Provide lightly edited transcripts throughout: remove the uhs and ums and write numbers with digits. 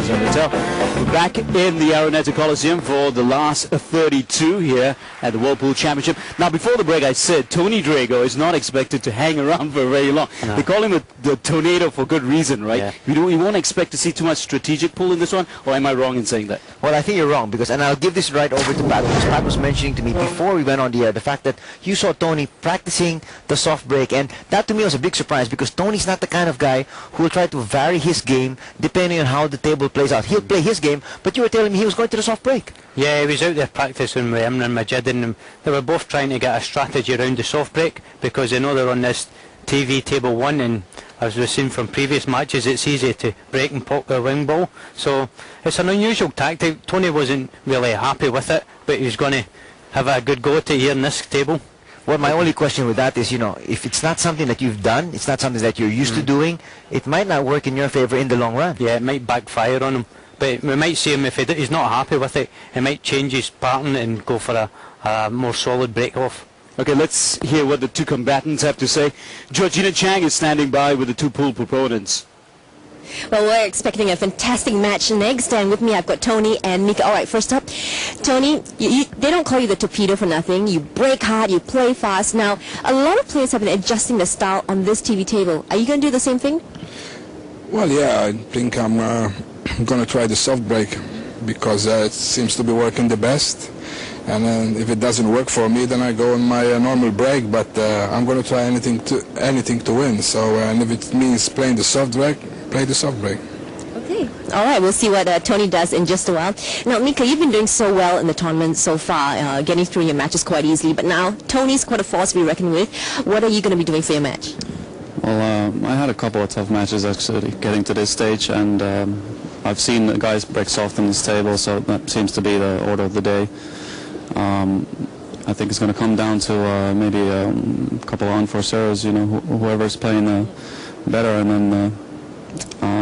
Raza and Patel. We're back in the Araneta Coliseum for the last 32 here at the World Pool Championship. Now, before the break, I said Tony Drago is not expected to hang around for very long. No. They call him the tornado for good reason, right? Yeah. You won't expect to see too much strategic pull in this one, or am I wrong in saying that? Well, I think you're wrong, because, and I'll give this right over to Pat, because Pat was mentioning to me before we went on the air the fact that you saw Tony practicing the soft break, and that to me was a big surprise, because Tony's not the kind of guy who will try to vary his game depending on how the table plays out. He'll play his game, but you were telling me he was going to the soft break. Yeah, he was out there practicing with Imran and Majid, and they were both trying to get a strategy around the soft break, because they know they're on this TV table 1, and as we've seen from previous matches, it's easy to break and pop their wing ball. So it's an unusual tactic. Tony wasn't really happy with it, but he's going to have a good go at it here in this table. Well, my only question with that is, you know, if it's not something that you've done, it's not something that you're used to doing, it might not work in your favor in the long run. Yeah, it might backfire on him. But we might see him, if he's not happy with it, he might change his pattern and go for a more solid break-off. Okay, let's hear what the two combatants have to say. Georgina Chang is standing by with the two pool proponents. Well, we're expecting a fantastic match next, and with me I've got Tony and Mika. All right, first up, Tony, they don't call you the torpedo for nothing. You break hard, you play fast. Now, a lot of players have been adjusting the style on this TV table. Are you going to do the same thing? Well, yeah, I think I'm going to try the soft break, because it seems to be working the best. And if it doesn't work for me, then I go on my normal break. But I'm going to try anything to win. So, and if it means playing the soft break, play the soft break. Okay. All right. We'll see what Tony does in just a while. Now, Mika, you've been doing so well in the tournament so far, getting through your matches quite easily. But now, Tony's quite a force to be reckoned with. What are you going to be doing for your match? Well, I had a couple of tough matches actually getting to this stage, and I've seen the guys break soft on this table, so that seems to be the order of the day. I think it's going to come down to maybe a couple of unforced errors, you know, whoever's playing better, and then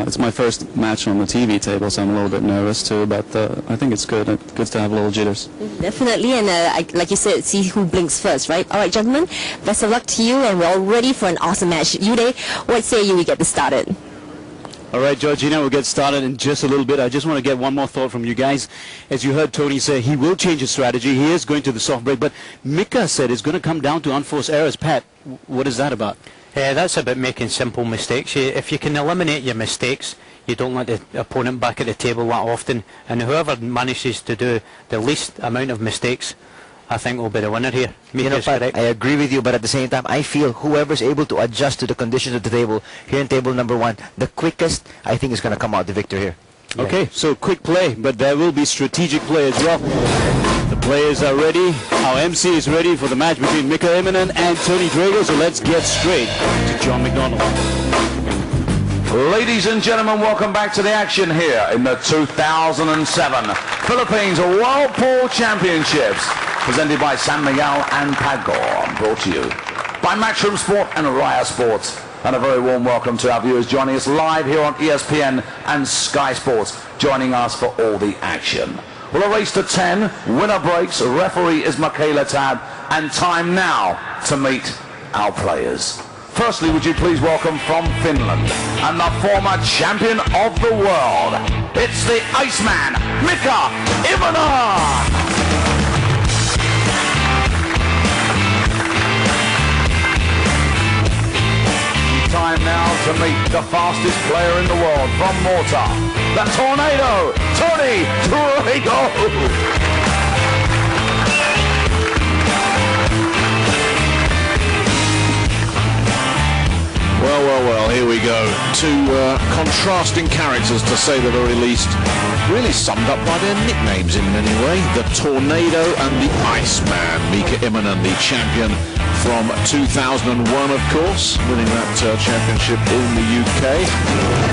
it's my first match on the TV table, so I'm a little bit nervous too, but I think it's good. It's good to have a little jitters. Definitely, and like you said, see who blinks first, right? All right, gentlemen, best of luck to you, and we're all ready for an awesome match. Yude, what say you we get this started? All right, Georgina, we'll get started in just a little bit. I just want to get one more thought from you guys. As you heard Tony say, he will change his strategy. He is going to the soft break, but Mika said it's going to come down to unforced errors. Pat, what is that about? That's about making simple mistakes. If you can eliminate your mistakes, you don't let the opponent back at the table that often, and whoever manages to do the least amount of mistakes, I think will be the winner here. You know, Pat, I agree with you, but at the same time, I feel whoever's able to adjust to the conditions of the table here in table number 1, the quickest, I think, is going to come out the victor here. Okay, so quick play, but there will be strategic play as well. The players are ready. Our MC is ready for the match between Mika Immonen and Tony Drago, so let's get straight to John McDonald. Ladies and gentlemen, welcome back to the action here in the 2007 Philippines World Pool Championships, presented by San Miguel and Pagor, brought to you by Matchroom Sport and Raya Sports. And a very warm welcome to our viewers joining us live here on ESPN and Sky Sports, joining us for all the action. Well, a race to 10, winner breaks, referee is Michaela Tab, and time now to meet our players. Firstly, would you please welcome from Finland and the former champion of the world, it's the Iceman, Mika Immonen! Time now to meet the fastest player in the world from Malta, the Tornado, Tony Drago. Well, here we go. Two contrasting characters, to say the very least, really summed up by their nicknames in many ways. The Tornado and the Iceman. Mika Immonen, the champion from 2001, of course, winning that championship in the UK.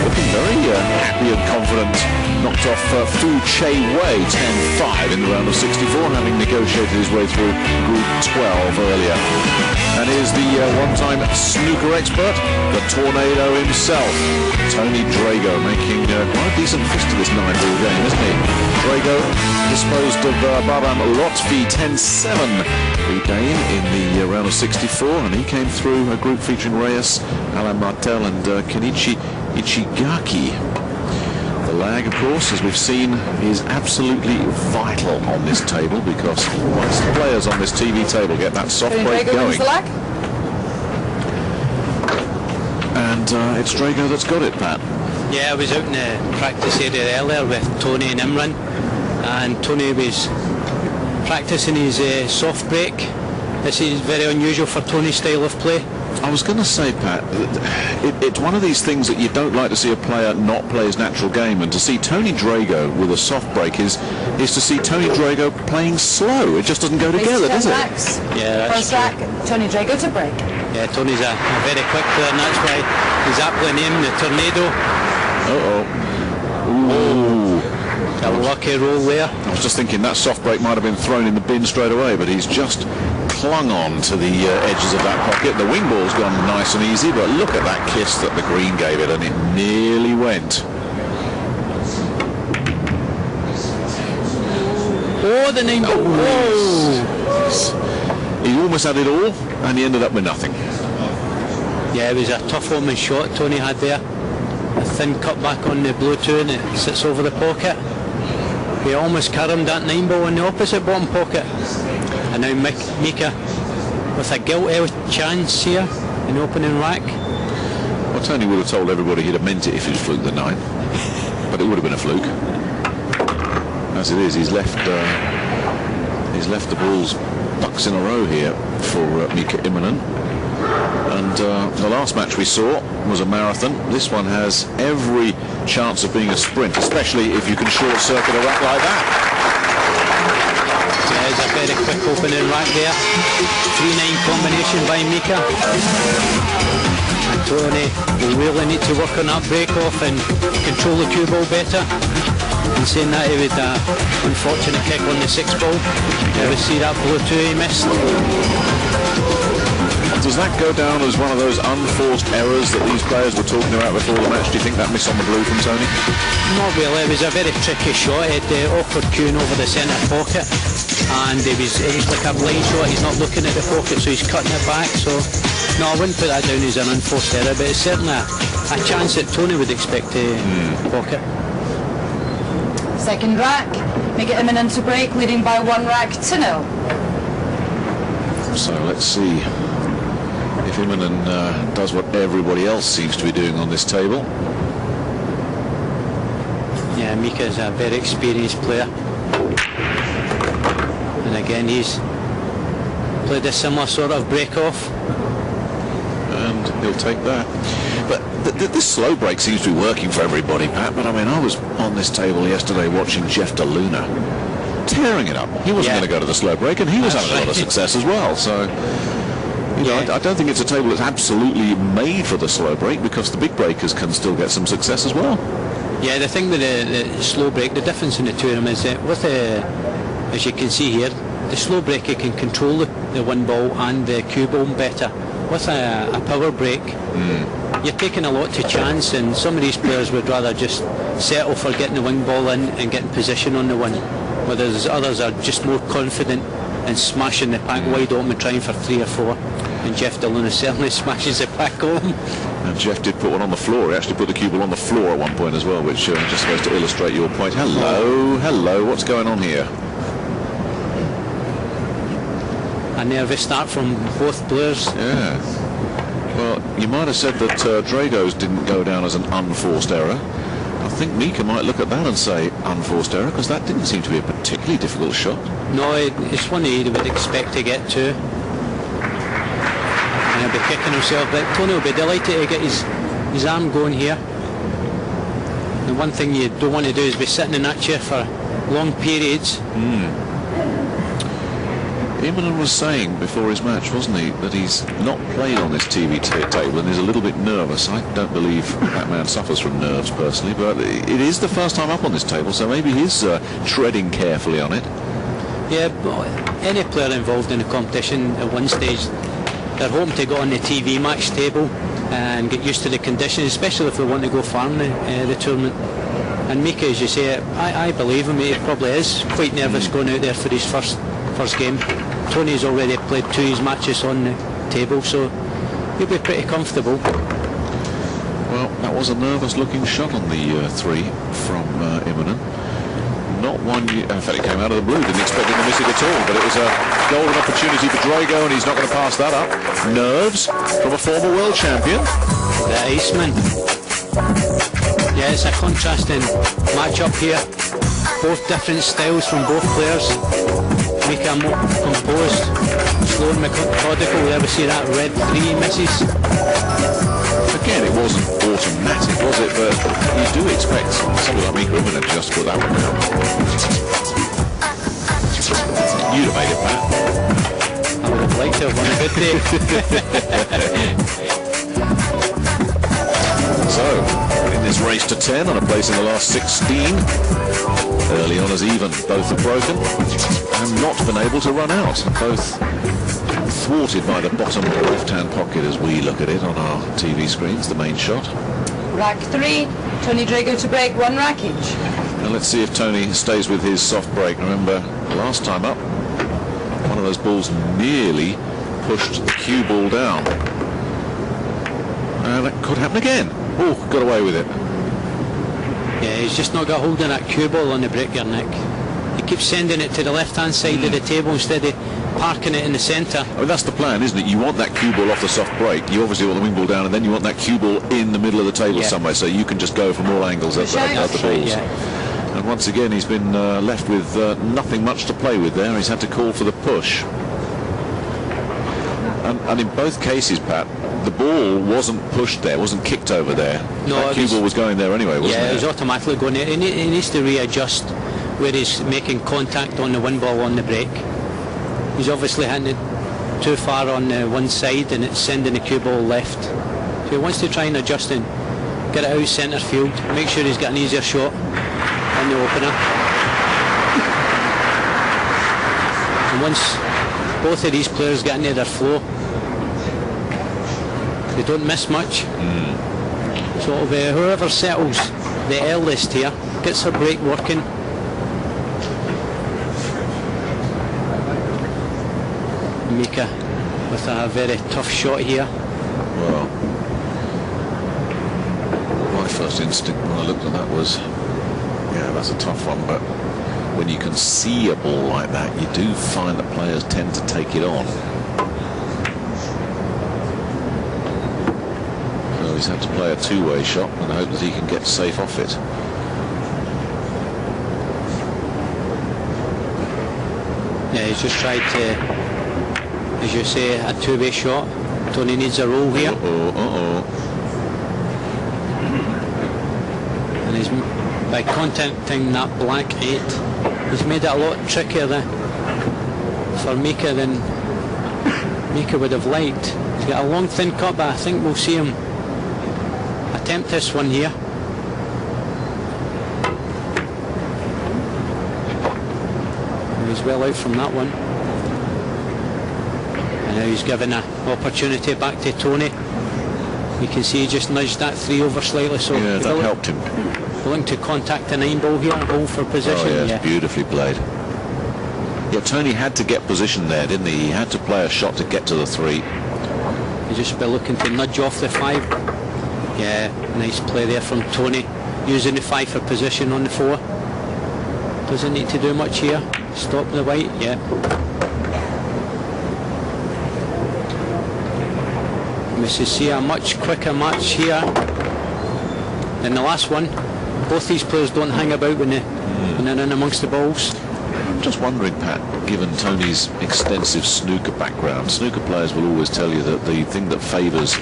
Looking very happy and confident. Knocked off Fu Che Wei 10-5 in the round of 64, having negotiated his way through Group 12 earlier. And here's the one-time snooker expert, the Tornado himself, Tony Drago, making quite a decent fist of this 9-ball game, isn't he? Drago disposed of Baban Lotfi 10-7 in the round of 64, and he came through a group featuring Reyes, Alan Martel and Kenichi Ichigaki. The lag, of course, as we've seen, is absolutely vital on this table, because once the players on this TV table get that soft break going, and it's Drago that's got it, Pat. Yeah, I was out in the practice area earlier with Tony and Imran, and Tony was practicing his soft break. This is very unusual for Tony's style of play. I was going to say, Pat, it's one of these things that you don't like to see a player not play his natural game, and to see Tony Drago with a soft break is to see Tony Drago playing slow. It just doesn't go together, does it? Yeah, that's true. Tony Drago to break. Yeah, Tony's a very quick player, and that's why he's aptly named the Tornado. A lucky roll there. I was just thinking that soft break might have been thrown in the bin straight away, but he's just clung on to the edges of that pocket. The wing ball's gone nice and easy, but look at that kiss that the green gave it, and it nearly went. Oh, the 9 ball. He almost had it all, and he ended up with nothing. Yeah, it was a tough opening shot Tony had there. A thin cut back on the blue two, and it sits over the pocket. He almost carried that 9 ball in the opposite bottom pocket. And now Mika with a guilty chance here in the opening rack. Well, Tony would have told everybody he'd have meant it if he'd fluked the 9, but it would have been a fluke. As it is, he's left the balls ducks in a row here for Mika Immonen. And the last match we saw was a marathon. This one has every chance of being a sprint, especially if you can short circuit a rack like that. There's a very quick opening rack there. 3-9 combination by Mika. And Tony will really need to work on that break off and control the cue ball better. In saying that, he had an unfortunate kick on the 6 ball. You ever see that blue two he missed? Does that go down as one of those unforced errors that these players were talking about before the match? Do you think that miss on the blue from Tony? Not really. It was a very tricky shot. It had awkward cueing over the centre pocket, and it was like a blind shot. He's not looking at the pocket, so he's cutting it back. So no, I wouldn't put that down as an unforced error, but it's certainly a chance that Tony would expect to pocket. Second rack, Mika Immonen to break, leading by 1 rack to 0. So let's see if Immonen does what everybody else seems to be doing on this table. Yeah, Mika's a very experienced player, and again he's played a similar sort of break off, and he'll take that. But this slow break seems to be working for everybody, Pat. But I mean, I was on this table yesterday watching Jeff DeLuna tearing it up. He wasn't going to go to the slow break, and he was having a lot of success as well. So, you know, I don't think it's a table that's absolutely made for the slow break, because the big breakers can still get some success as well. Yeah, the thing with the slow break, the difference in the two of them is that with the, as you can see here, the slow breaker can control the 1 ball and the cue ball better. With a power break, you're taking a lot to chance, and some of these players would rather just settle for getting the wing ball in and getting position on the 1, whereas others are just more confident in smashing the pack wide open and trying for 3 or 4. And Jeff DeLuna certainly smashes the pack home. And Jeff did put one on the floor. He actually put the cue ball on the floor at one point as well, which just goes to illustrate your point. Hello, what's going on here? A nervous start from both players. Yeah. Well, you might have said that Drago's didn't go down as an unforced error. I think Mika might look at that and say unforced error, because that didn't seem to be a particularly difficult shot. No, it's one he would expect to get to. And he'll be kicking himself, but Tony will be delighted to get his arm going here. The one thing you don't want to do is be sitting in that chair for long periods. Immonen was saying before his match, wasn't he, that he's not played on this TV table and is a little bit nervous. I don't believe that man suffers from nerves personally, but it is the first time up on this table, so maybe he's treading carefully on it. Yeah, but any player involved in a competition at one stage, they're hoping to go on the TV match table and get used to the conditions, especially if they want to go far in the tournament. And Mika, as you say, I believe him, he probably is quite nervous going out there for his first game. Tony's already played 2 of his matches on the table, so he'll be pretty comfortable. Well, that was a nervous-looking shot on the 3 from Immonen. Not one, in fact, it came out of the blue. Didn't expect him to miss it at all, but it was a golden opportunity for Drago, and he's not going to pass that up. Nerves from a former world champion. The Iceman. Yeah, it's a contrasting match-up here. Both different styles from both players. Mika composed, slow and methodical. We ever see that red 3 misses. Again, it wasn't automatic, was it? But you do expect somebody like Mika Immonen to just put that one down. You'd have made it, Pat. I would have liked to have won a good day. So, in this race to 10 on a place in the last 16, early on as even, both have broken and not been able to run out. Both thwarted by the bottom left-hand pocket as we look at it on our TV screens, the main shot. Rack 3, Tony Drago to break, 1 rack each. And let's see if Tony stays with his soft break. Remember, last time up, one of those balls nearly pushed the cue ball down. And that could happen again. Oh, got away with it. Yeah, he's just not got hold of that cue ball on the break here, Nick. He keeps sending it to the left-hand side of the table instead of parking it in the centre. I mean, that's the plan, isn't it? You want that cue ball off the soft break. You obviously want the wing ball down, and then you want that cue ball in the middle of the table somewhere, so you can just go from all angles at the balls. Yeah. And once again, he's been left with nothing much to play with there. He's had to call for the push. And in both cases, Pat, the ball wasn't pushed there, wasn't kicked over there. No, that cue ball was going there anyway, wasn't it? Yeah, it was automatically going there. He needs to readjust where he's making contact on the win ball on the break. He's obviously hitting it too far on one side and it's sending the cue ball left. So he wants to try and adjust and get it out centre field, make sure he's got an easier shot on the opener. And once both of these players get into their flow, they don't miss much. So it'll be whoever settles the earliest here, gets her break working. Mika with a very tough shot here. Well, my first instinct when I looked at that was, yeah, that's a tough one, but when you can see a ball like that, you do find that players tend to take it on. So he's had to play a two-way shot and hope that he can get safe off it. Yeah, he's just tried to, as you say, a two-way shot. Tony needs a roll here. And he's, by contacting that black 8, he's made it a lot trickier for Mika than Mika would have liked. He's got a long thin cut, but I think we'll see him attempt this one here. And he's well out from that one. And now he's given an opportunity back to Tony. You can see he just nudged that 3 over slightly, so yeah, that helped him. Willing to contact a 9 ball here, hold for position. Oh, yes, beautifully played. Yeah, Tony had to get position there, didn't he? He had to play a shot to get to the 3. He's just been looking to nudge off the 5. Yeah, nice play there from Tony, using the 5 for position on the 4. Doesn't need to do much here. Stop the white, yeah. We see a much quicker match here than the last one. Both these players don't hang about when they're in amongst the balls. I'm just wondering, Pat, given Tony's extensive snooker background, snooker players will always tell you that the thing that favours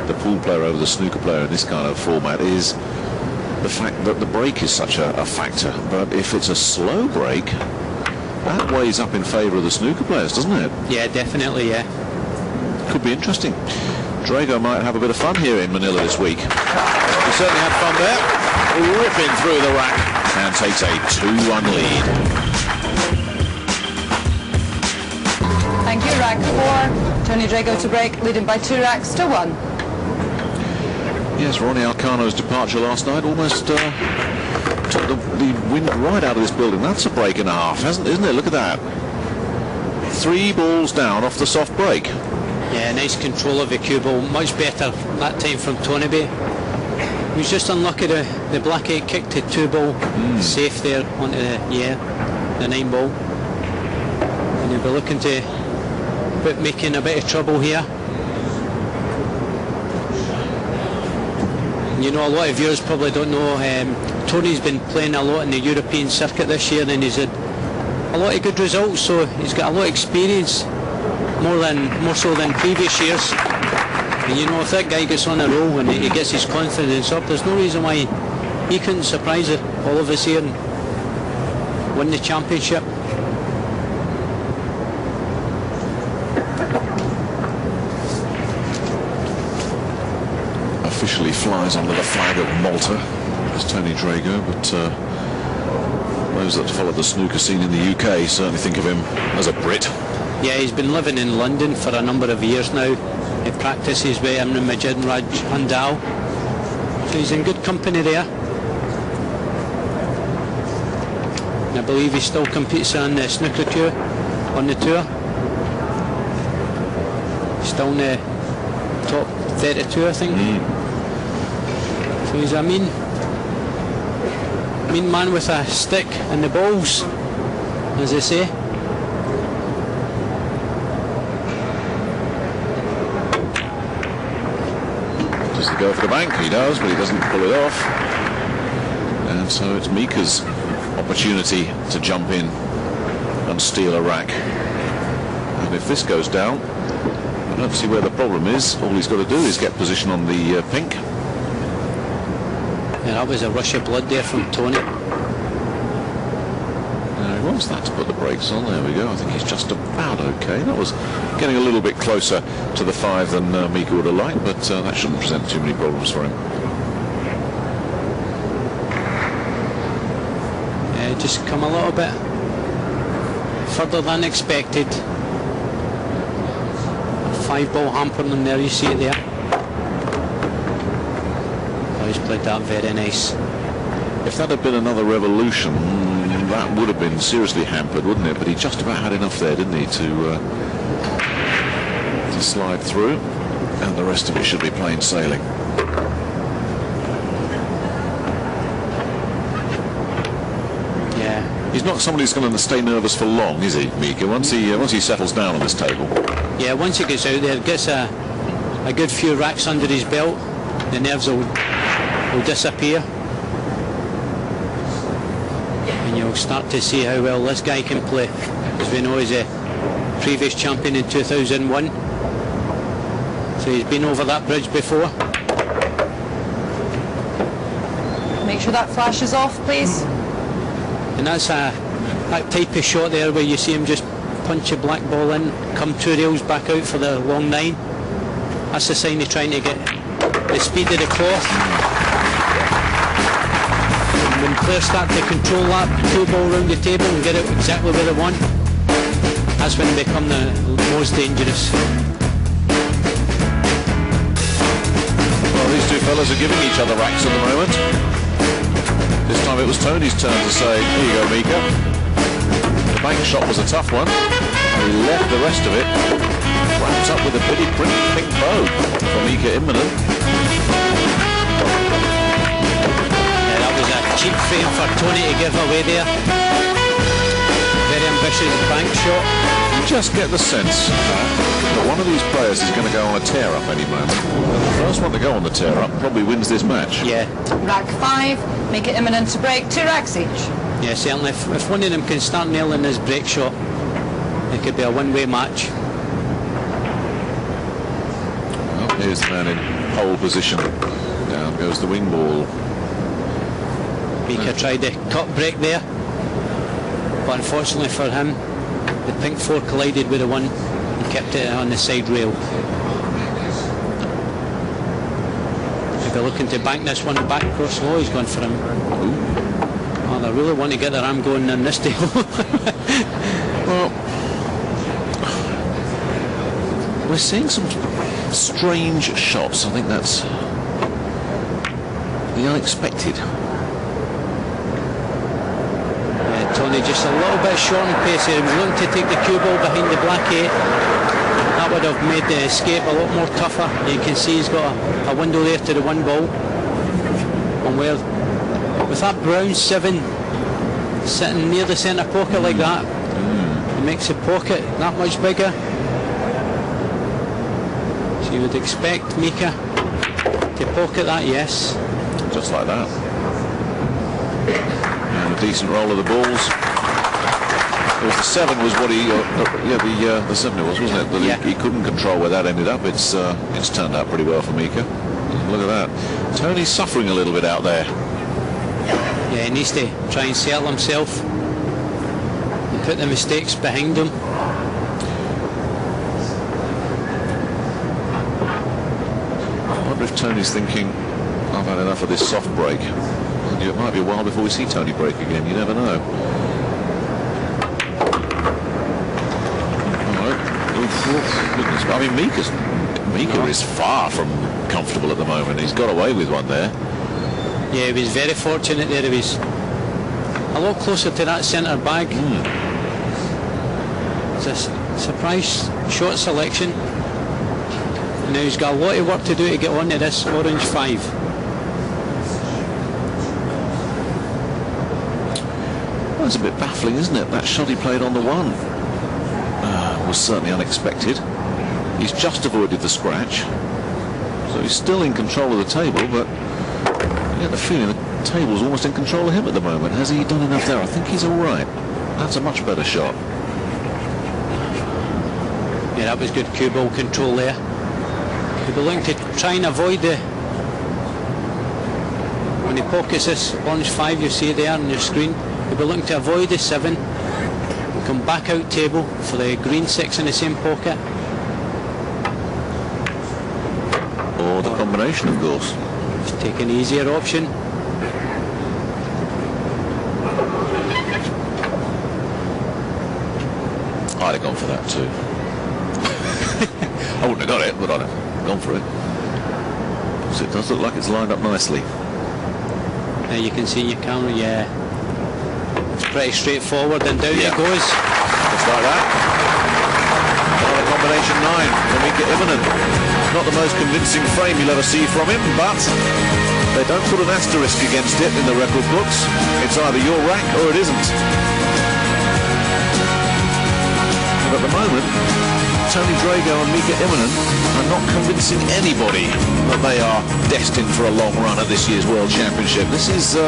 the pool player over the snooker player in this kind of format is the fact that the break is such a factor. But if it's a slow break, that weighs up in favour of the snooker players, doesn't it? Yeah, definitely, yeah. Could be interesting. Drago might have a bit of fun here in Manila this week. He certainly had fun there. Ripping through the rack and takes a 2-1 lead. Thank you, rack 4. Tony Drago to break, leading by 2 racks to 1. Yes, Ronnie Alcano's departure last night almost took the wind right out of this building. That's a break and a half, isn't it? Look at that. 3 balls down off the soft break. Yeah, nice control of the cue ball. Much better that time from Tony B. was just unlucky. The black 8 kicked a 2-ball safe there onto the 9 ball. And he'll be looking to making a bit of trouble here. You know, a lot of viewers probably don't know, Tony's been playing a lot in the European circuit this year, and he's had a lot of good results, so he's got a lot of experience, more so than previous years. And you know, if that guy gets on a roll and he gets his confidence up, there's no reason why he couldn't surprise all of us here and win the championship. Officially flies under the flag of Malta as Tony Drago, but those that follow the snooker scene in the UK certainly think of him as a Brit. Yeah, he's been living in London for a number of years now. He practices with Imran Majid and Raj Handal, so he's in good company there. And I believe he still competes on the snooker tour, on the tour. Still in the top 32, I think. So he's a mean man with a stick and the balls, as they say. Does he go for the bank? He does, but he doesn't pull it off. And so it's Mika's opportunity to jump in and steal a rack. And if this goes down, I don't see where the problem is. All he's got to do is get position on the pink. Yeah, that was a rush of blood there from Tony. Now he wants that to put the brakes on. There we go. I think he's just about okay. That was getting a little bit closer to the 5 than Mika would have liked, but that shouldn't present too many problems for him. Yeah, just come a little bit further than expected. 5-ball hampering him there, you see it there. Oh, he's played that very nice. If that had been another revolution, that would have been seriously hampered, wouldn't it? But he just about had enough there, didn't he, to slide through, and the rest of it should be plain sailing. Yeah. He's not somebody who's going to stay nervous for long, is he, Mika? Once he settles down on this table. Yeah, once he gets out there, gets a good few racks under his belt, the nerves will disappear. And you'll start to see how well this guy can play. As we know, he's a previous champion in 2001. So he's been over that bridge before. Make sure that flashes off, please. And that's that type of shot there where you see him just punch a black ball in, come 2 rails back out for the long 9. That's the sign he's trying to get the speed of the cloth. And when players start to control that 2-ball round the table and get it exactly where they want, that's when they become the most dangerous. Well, these two fellas are giving each other racks at the moment. This time it was Tony's turn to say, here you go, Mika. The bank shot was a tough one. He left the rest of it wrapped up with a pretty pink bow for Mika Immonen. Yeah, that was a cheap frame for Tony to give away there. Very ambitious bank shot. You just get the sense that one of these players is going to go on a tear-up any moment. The first one to go on the tear-up probably wins this match. Yeah. Rack 5, Mika Immonen to break, 2 racks each. Yeah, certainly. If one of them can start nailing this break shot, it could be a one-way match. Well, here's the man in pole position. Down goes the wing ball. Mika tried the cut break there, but unfortunately for him, the pink 4 collided with the 1 and kept it on the side rail. If they're looking to bank this one back across low, he's gone for him. Oh, they really want to get their arm going on this table. Well, we're seeing some strange shots. I think that's the unexpected. Tony just a little bit short on pace here. He was looking to take the cue ball behind the black 8. That would have made the escape a lot more tougher. You can see he's got a window there to the 1 ball. where with that brown 7 sitting near the centre pocket like that, it makes the pocket that much bigger. So you would expect Mika to pocket that, yes. Just like that. And a decent roll of the balls. It was the 7 was what he, the 7 it was, wasn't it? That he couldn't control where that ended up. It's turned out pretty well for Mika. Look at that. Tony's suffering a little bit out there. Yeah, he needs to try and settle himself and put the mistakes behind him. I wonder if Tony's thinking, I've had enough of this soft break. It might be a while before we see Tony break again. You never know. Goodness. I mean, Mika is far from comfortable at the moment. He's got away with one there. Yeah, he was very fortunate there. He was a lot closer to that centre bag. It's a surprise shot selection. And now he's got a lot of work to do to get onto this orange 5. Well, it's a bit baffling, isn't it? That shot he played on the 1 was certainly unexpected. He's just avoided the scratch, so he's still in control of the table, but I get the feeling the table's almost in control of him at the moment. Has he done enough there? I think he's all right. That's a much better shot. Yeah, that was good cue ball control there. He'll be looking to try and avoid the... When he pockets this orange 5 you see there on your screen, he'll be looking to avoid the 7, come back out table for the green 6 in the same pocket. Or the combination, of course. Just take an easier option. I'd have gone for that too. I wouldn't have got it, but I'd have gone for it. So it does look like it's lined up nicely. There you can see your camera, yeah. It's pretty straightforward, and down it goes. Just like that. Another combination 9 for Mika Immonen. Not the most convincing frame you'll ever see from him, but they don't put an asterisk against it in the record books. It's either your rack or it isn't. But at the moment, Tony Drago and Mika Immonen are not convincing anybody that they are destined for a long run at this year's World Championship. This is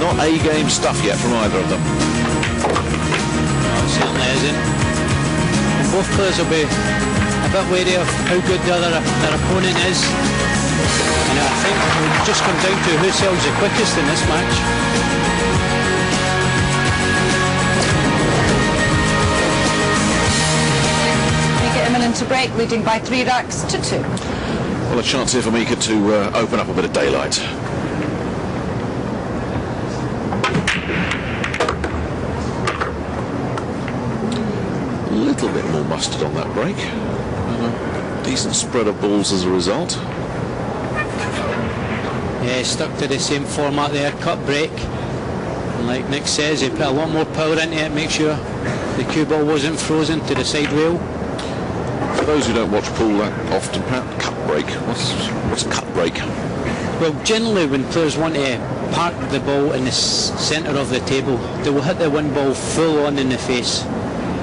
not A-game stuff yet from either of them. No, it certainly isn't. And both players will be a bit wary of how good their opponent is. And I think it will just come down to who sells the quickest in this match. Immonen to break, leading by 3 racks to 2. Well, a chance here for Mika to open up a bit of daylight. A little bit more mustard on that break. And a decent spread of balls as a result. Yeah, stuck to the same format there, cut break. And like Nick says, he put a lot more power into it, make sure the cue ball wasn't frozen to the side rail. For those who don't watch pool that often, cut break. What's cut break? Well, generally when players want to park the ball in the centre of the table, they will hit the one ball full on in the face.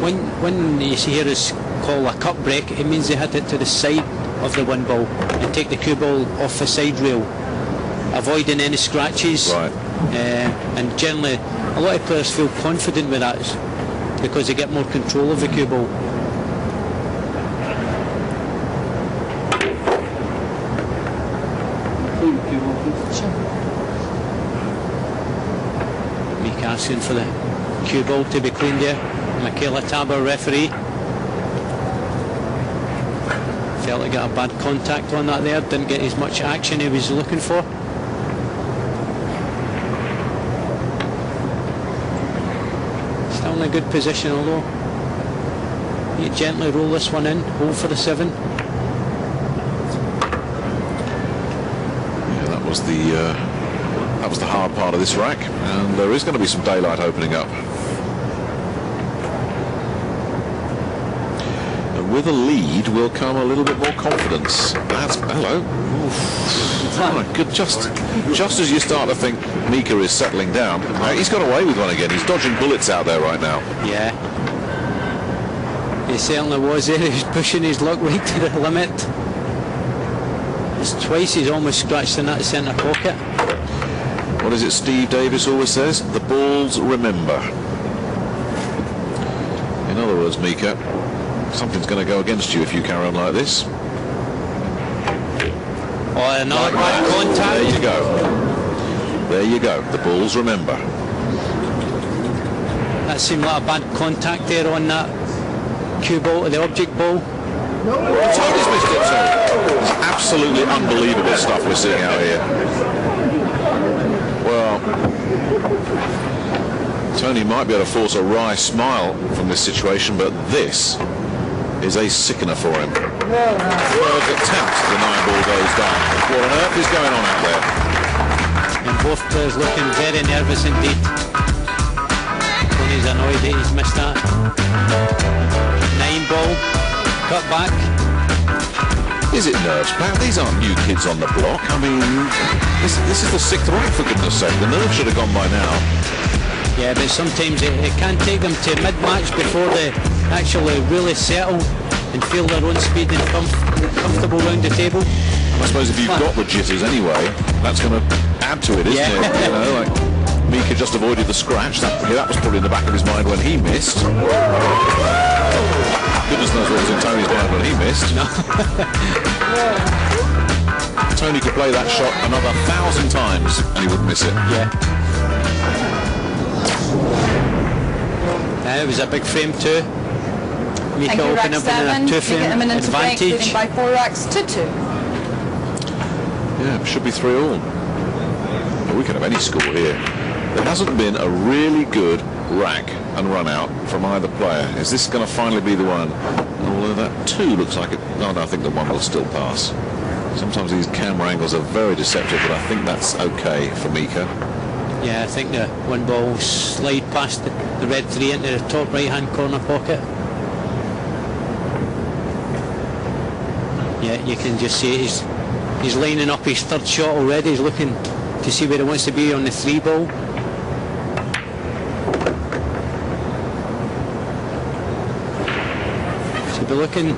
When you hear us call a cut break, it means they hit it to the side of the one ball and take the cue ball off the side rail, avoiding any scratches. Right. And generally, a lot of players feel confident with that because they get more control of the cue ball. Mika asking for the cue ball to be cleaned there. Michaela Taber, referee. Felt he got a bad contact on that there, didn't get as much action he was looking for. Still in a good position, although you gently roll this one in, hold for the 7. Yeah, that was the hard part of this rack, and there is going to be some daylight opening up. And with a lead will come a little bit more confidence. That's hello. Oh, good. Just as you start to think Mika is settling down, he's got away with one again. He's dodging bullets out there right now. Yeah. He certainly was there. He's pushing his luck right to the limit. It's twice he's almost scratched in that centre pocket. What is it Steve Davis always says? The balls remember. In other words, Mika, something's going to go against you if you carry on like this. Oh, another bad contact. There you go. There you go. The balls remember. That seemed like a bad contact there on that cue ball, the object ball. Tony's missed it too. It's absolutely unbelievable stuff we're seeing out here. Well, Tony might be able to force a wry smile from this situation, but this is a sickener for him. Third attempt, the 9-ball goes down. What on earth is going on out there? And both players looking very nervous indeed. Tony's annoyed that he's missed that. 9-ball, cut back. Is it nerves, Pat? These aren't new kids on the block. I mean, this is the 6th rack, for goodness sake. The nerves should have gone by now. Yeah, but sometimes it can take them to mid-match before they actually really settle and feel their own speed and comfortable round the table. I suppose if you've got the jitters anyway, that's going to add to it, isn't it? You know, like Mika just avoided the scratch. That was probably in the back of his mind when he missed. Goodness knows what was in Tony's mind when he missed. No. Tony could play that shot another 1,000 times and he wouldn't miss it. Yeah. Now it was a big frame too. Mika opening up in a 2-frame advantage. Leading by 4 racks to 2. Yeah, it should be 3-all. But we could have any score here. There hasn't been a really good rack and run out from either player. Is this going to finally be the one? Although that 2 looks like it. No, I think the 1 will still pass. Sometimes these camera angles are very deceptive, but I think that's okay for Mika. Yeah, I think the 1 ball will slide past the red 3 into the top right-hand corner pocket. Yeah, you can just see he's lining up his 3rd shot already. He's looking to see where he wants to be on the 3 ball. So be looking.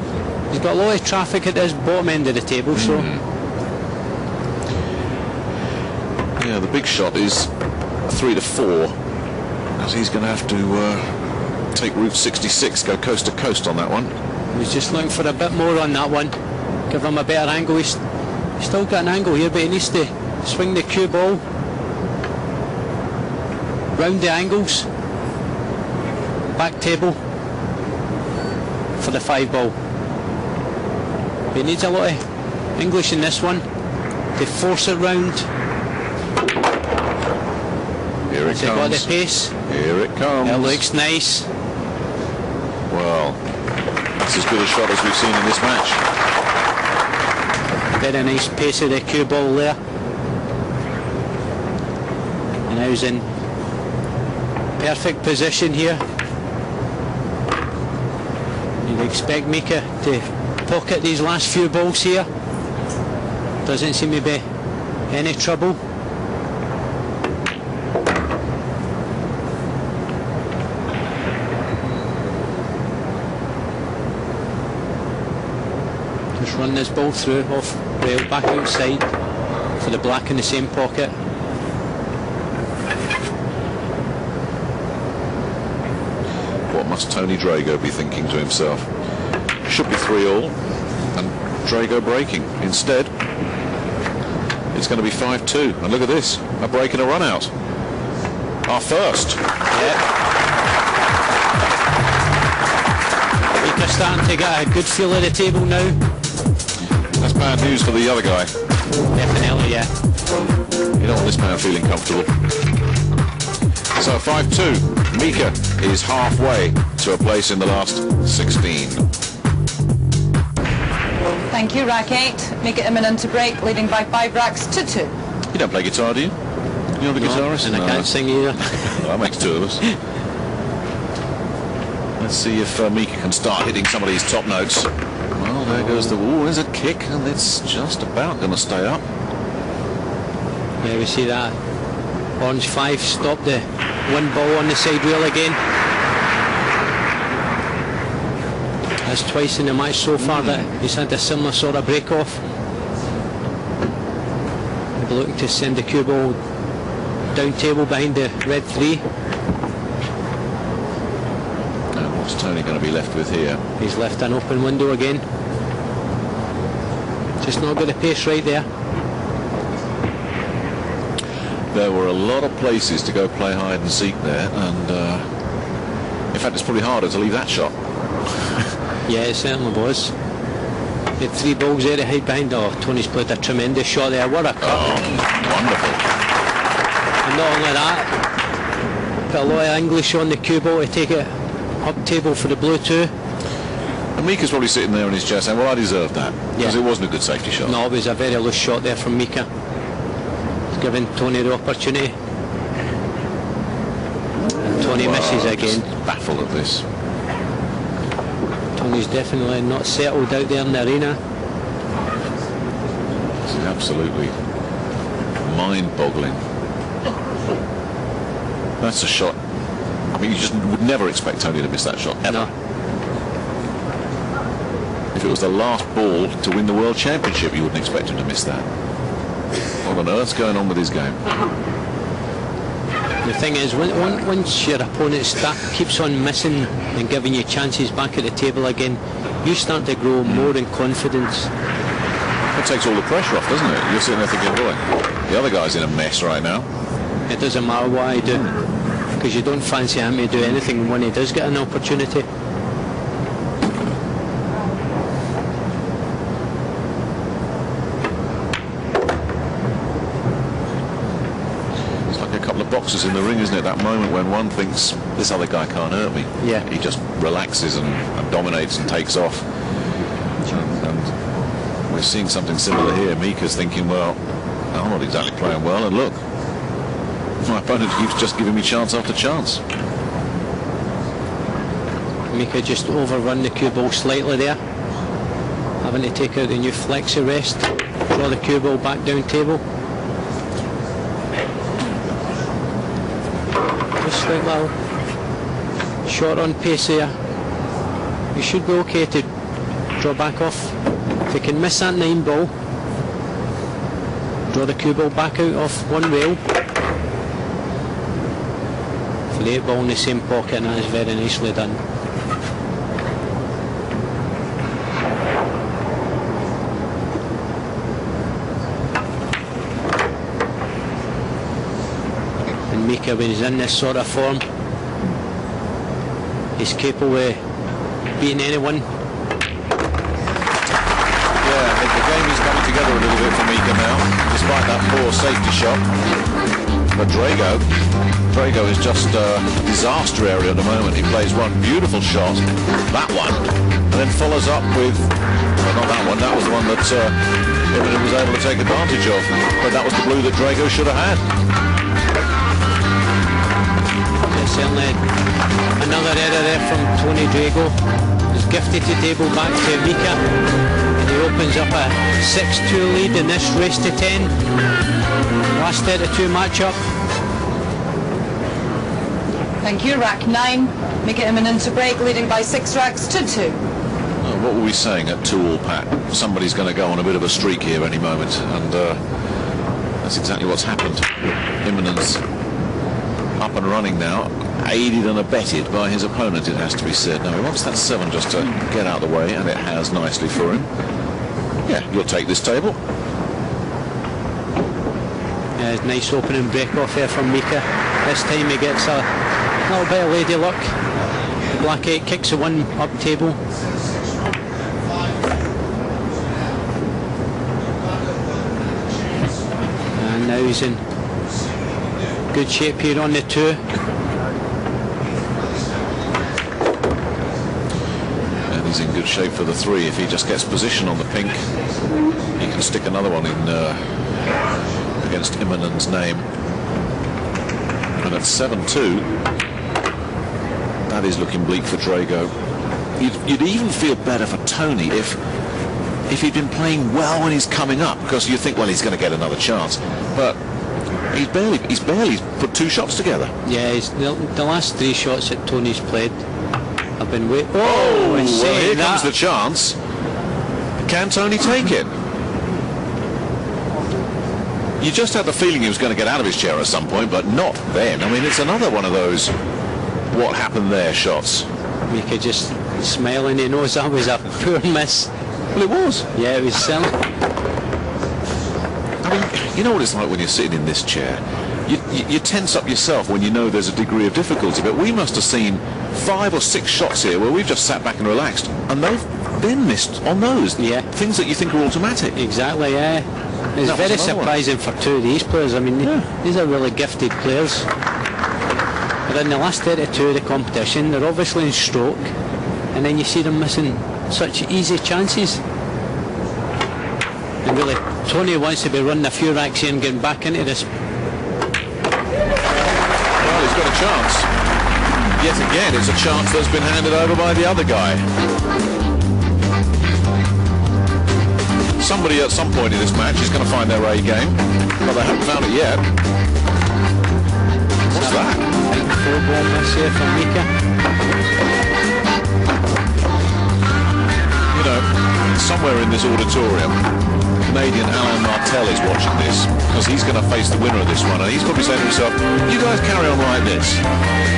He's got a lot of traffic at this bottom end of the table, so. Yeah, the big shot is 3-4, as he's going to have to take Route 66, go coast to coast on that one. He's just looking for a bit more on that one. Give him a better angle. He's still got an angle here, but he needs to swing the cue ball round the angles. Back table for the 5 ball. But he needs a lot of English in this one to force it round. Here it comes. Got the pace. Here it comes. It looks nice. Well, that's as good a shot as we've seen in this match. Very nice pace of the cue ball there. And now he's in perfect position here. You'd expect Mika to pocket these last few balls here. Doesn't seem to be any trouble. Just run this ball through off rail back outside for the black in the same pocket. What must Tony Drago be thinking to himself? Should be 3-all and Drago breaking. Instead, it's going to be 5-2. And look at this, a break and a run out. Our first. Yeah. Mika starting to get a good feel of the table now. That's bad news for the other guy. Definitely, yeah. You don't want this man feeling comfortable. So 5-2. Mika is halfway to a place in the last 16. Thank you, rack 8. Mika Immonen to break, leading by 5 racks to 2. You don't play guitar, do you? You're the guitarist? And I can't sing either. Well, that makes 2 of us. Let's see if Mika can start hitting some of these top notes. Well, there goes the wall. There's a kick, and it's just about going to stay up. Yeah, we see that. Orange 5 stopped the one ball on the side rail again. That's twice in the match so far that he's had a similar sort of break-off. We're looking to send the cue ball down table behind the red 3. And what's Tony going to be left with here? He's left an open window again. Just not got the pace right there. There were a lot of places to go play hide and seek there, and in fact it's probably harder to leave that shot. Yeah, it certainly was. He had 3 balls there to hide behind. Oh, Tony's played a tremendous shot there. What a cut. Oh, wonderful. And not only that, put a lot of English on the cue ball to take it up table for the blue 2. And Mika's probably sitting there in his chair saying, well, I deserved that, because it wasn't a good safety shot. No, it was a very loose shot there from Mika. Giving Tony the opportunity. And Tony misses again. Baffled at this. Tony's definitely not settled out there in the arena. This is absolutely mind-boggling. That's a shot. I mean, you just would never expect Tony to miss that shot, ever. No. If it was the last ball to win the World Championship, you wouldn't expect him to miss that. What on earth's going on with his game? The thing is, once your opponent keeps on missing and giving you chances back at the table again, you start to grow more in confidence. It takes all the pressure off, doesn't it? You're sitting there thinking, boy, the other guy's in a mess right now. It doesn't matter what I do, because you don't fancy him to do anything when he does get an opportunity. Boxers in the ring, isn't it? That moment when one thinks this other guy can't hurt me. Yeah. He just relaxes and dominates and takes off. And we're seeing something similar here. Mika's thinking, well, I'm not exactly playing well, and look, my opponent keeps just giving me chance after chance. Mika just overrun the cue ball slightly there, having to take out the new flexi rest, draw the cue ball back down table. Like little short on pace there. You should be okay to draw back off. If you can miss that 9 ball, draw the cue ball back out off one rail. For the 8 ball in the same pocket, and that is very nicely done. Mika, when he's in this sort of form, he's capable of beating anyone. Yeah, I think the game is coming together a little bit for Mika now, despite that poor safety shot. But Drago is just a disaster area at the moment. He plays one beautiful shot, that one, and then follows up with, well, not that one, that was the one that Immonen was able to take advantage of. But that was the blue that Drago should have had. Certainly another error there from Tony Drago. He's gifted the table back to Mika, and he opens up a 6-2 lead in this race to 10. Last 32 matchup. Thank you. Rack 9. Mika Immonen to break, leading by 6 racks to 2. What were we saying at 2-all, Pat? Somebody's going to go on a bit of a streak here any moment, and that's exactly what's happened. Immonen's up and running now, aided and abetted by his opponent, it has to be said. Now he wants that 7 just to get out of the way, and it has nicely for him. Yeah, you'll take this table. Yeah, nice opening break off here from Mika. This time he gets a little bit of lady luck. The black 8 kicks the one up table. And now he's in good shape here on the 2. And he's in good shape for the 3. If he just gets position on the pink, he can stick another one in against Immonen's name. And at 7-2, that is looking bleak for Drago. You'd even feel better for Tony if he'd been playing well when he's coming up, because you think, well, he's going to get another chance. But he's barely put 2 shots together. Yeah, the last 3 shots that Tony's played have been way... well, here comes the chance. Can Tony take it? You just had the feeling he was going to get out of his chair at some point, but not then. I mean, it's another one of those what happened there shots. Mika just smiling, he knows that was a poor miss. Well, it was. Yeah, it was silly. I mean, you know what it's like when you're sitting in this chair? You tense up yourself when you know there's a degree of difficulty, but we must have seen 5 or 6 shots here where we've just sat back and relaxed, and they've then missed on those. Yeah. Things that you think are automatic. Exactly, yeah. It's very surprising for 2 of these players. I mean, these are really gifted players. But in the last 32 of the competition, they're obviously in stroke, and then you see them missing such easy chances. And really, Tony wants to be running a few racks here and getting back into this. Well, he's got a chance. Yet again, it's a chance that's been handed over by the other guy. Somebody at some point in this match is going to find their A game, but they haven't found it yet. What's that? Big 4-ball miss here from Mika. You know, somewhere in this auditorium, Canadian Alain Martel is watching this, because he's going to face the winner of this one, and he's probably saying to himself, you guys carry on like this.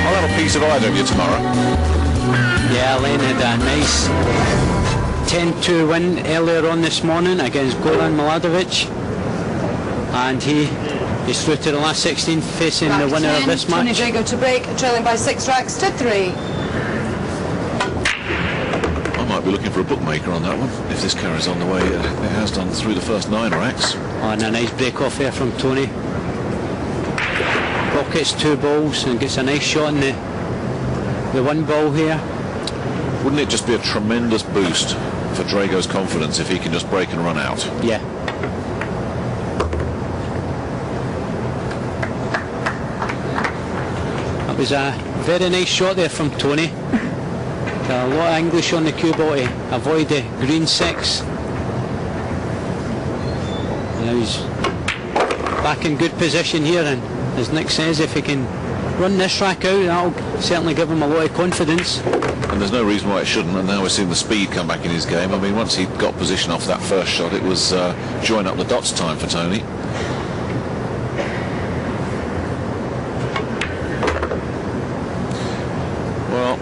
I'll have a piece of either of you tomorrow. Yeah, Alain had a nice 10-2 win earlier on this morning against Goran Mladovic, and he's through to the last 16 facing the winner of this match. Tony Drago to break, trailing by 6 racks to 3. I might be looking for a bookmaker on that one, if this carries on the way it has done through the first 9 racks. Oh, and a nice break off here from Tony. Pockets 2 balls and gets a nice shot in the 1 ball here. Wouldn't it just be a tremendous boost for Drago's confidence if he can just break and run out? Yeah. That was a very nice shot there from Tony. A lot of English on the cue ball to avoid the green 6. Now he's back in good position here, and as Nick says, if he can run this rack out, that'll certainly give him a lot of confidence. And there's no reason why it shouldn't, and now we're seeing the speed come back in his game. I mean, once he got position off that first shot, it was join up the dots time for Tony. Well,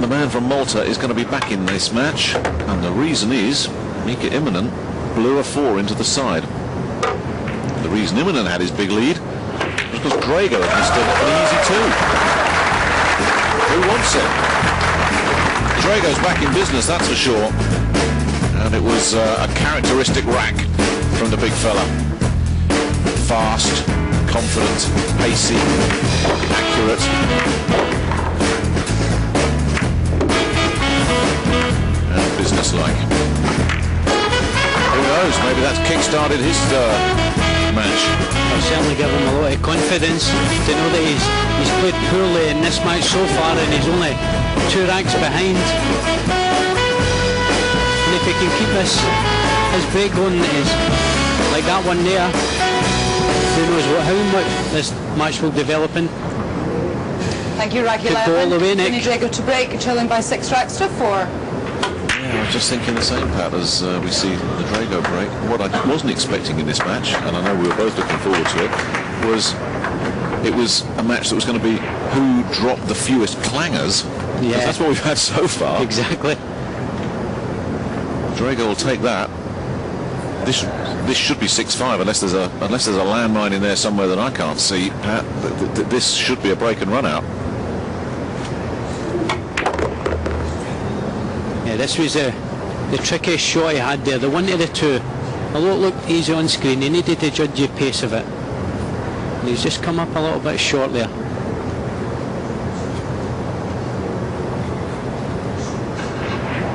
the man from Malta is going to be back in this match, and the reason is Mika Immonen blew a 4 into the side. The reason Immonen had his big lead was because Drago had missed an easy 2. Who wants it? Drago's back in business, that's for sure. And it was a characteristic rack from the big fella. Fast, confident, pacey, accurate. And businesslike. Who knows, maybe that's kick-started his match. I'll certainly give him a lot of confidence to know that he's played poorly in this match so far, and he's only 2 racks behind. And if he can keep his break going like that one there, who knows how much this match will develop in. Thank you, rack Good ball 11. away, Nick. Tony Drago to break, trailing by 6 racks to 4. Yeah, I was just thinking the same, Pat, as we see the Drago break. What I wasn't expecting in this match, and I know we were both looking forward to it, was it was a match that was going to be who dropped the fewest clangers. Yeah. That's what we've had so far. Exactly. Drago will take that. This should be 6-5 unless there's a landmine in there somewhere that I can't see, Pat. This should be a break and run out. Yeah, this was the trickiest shot he had there, the 1 to the 2. Although it looked easy on screen, he needed to judge the pace of it. And he's just come up a little bit short there.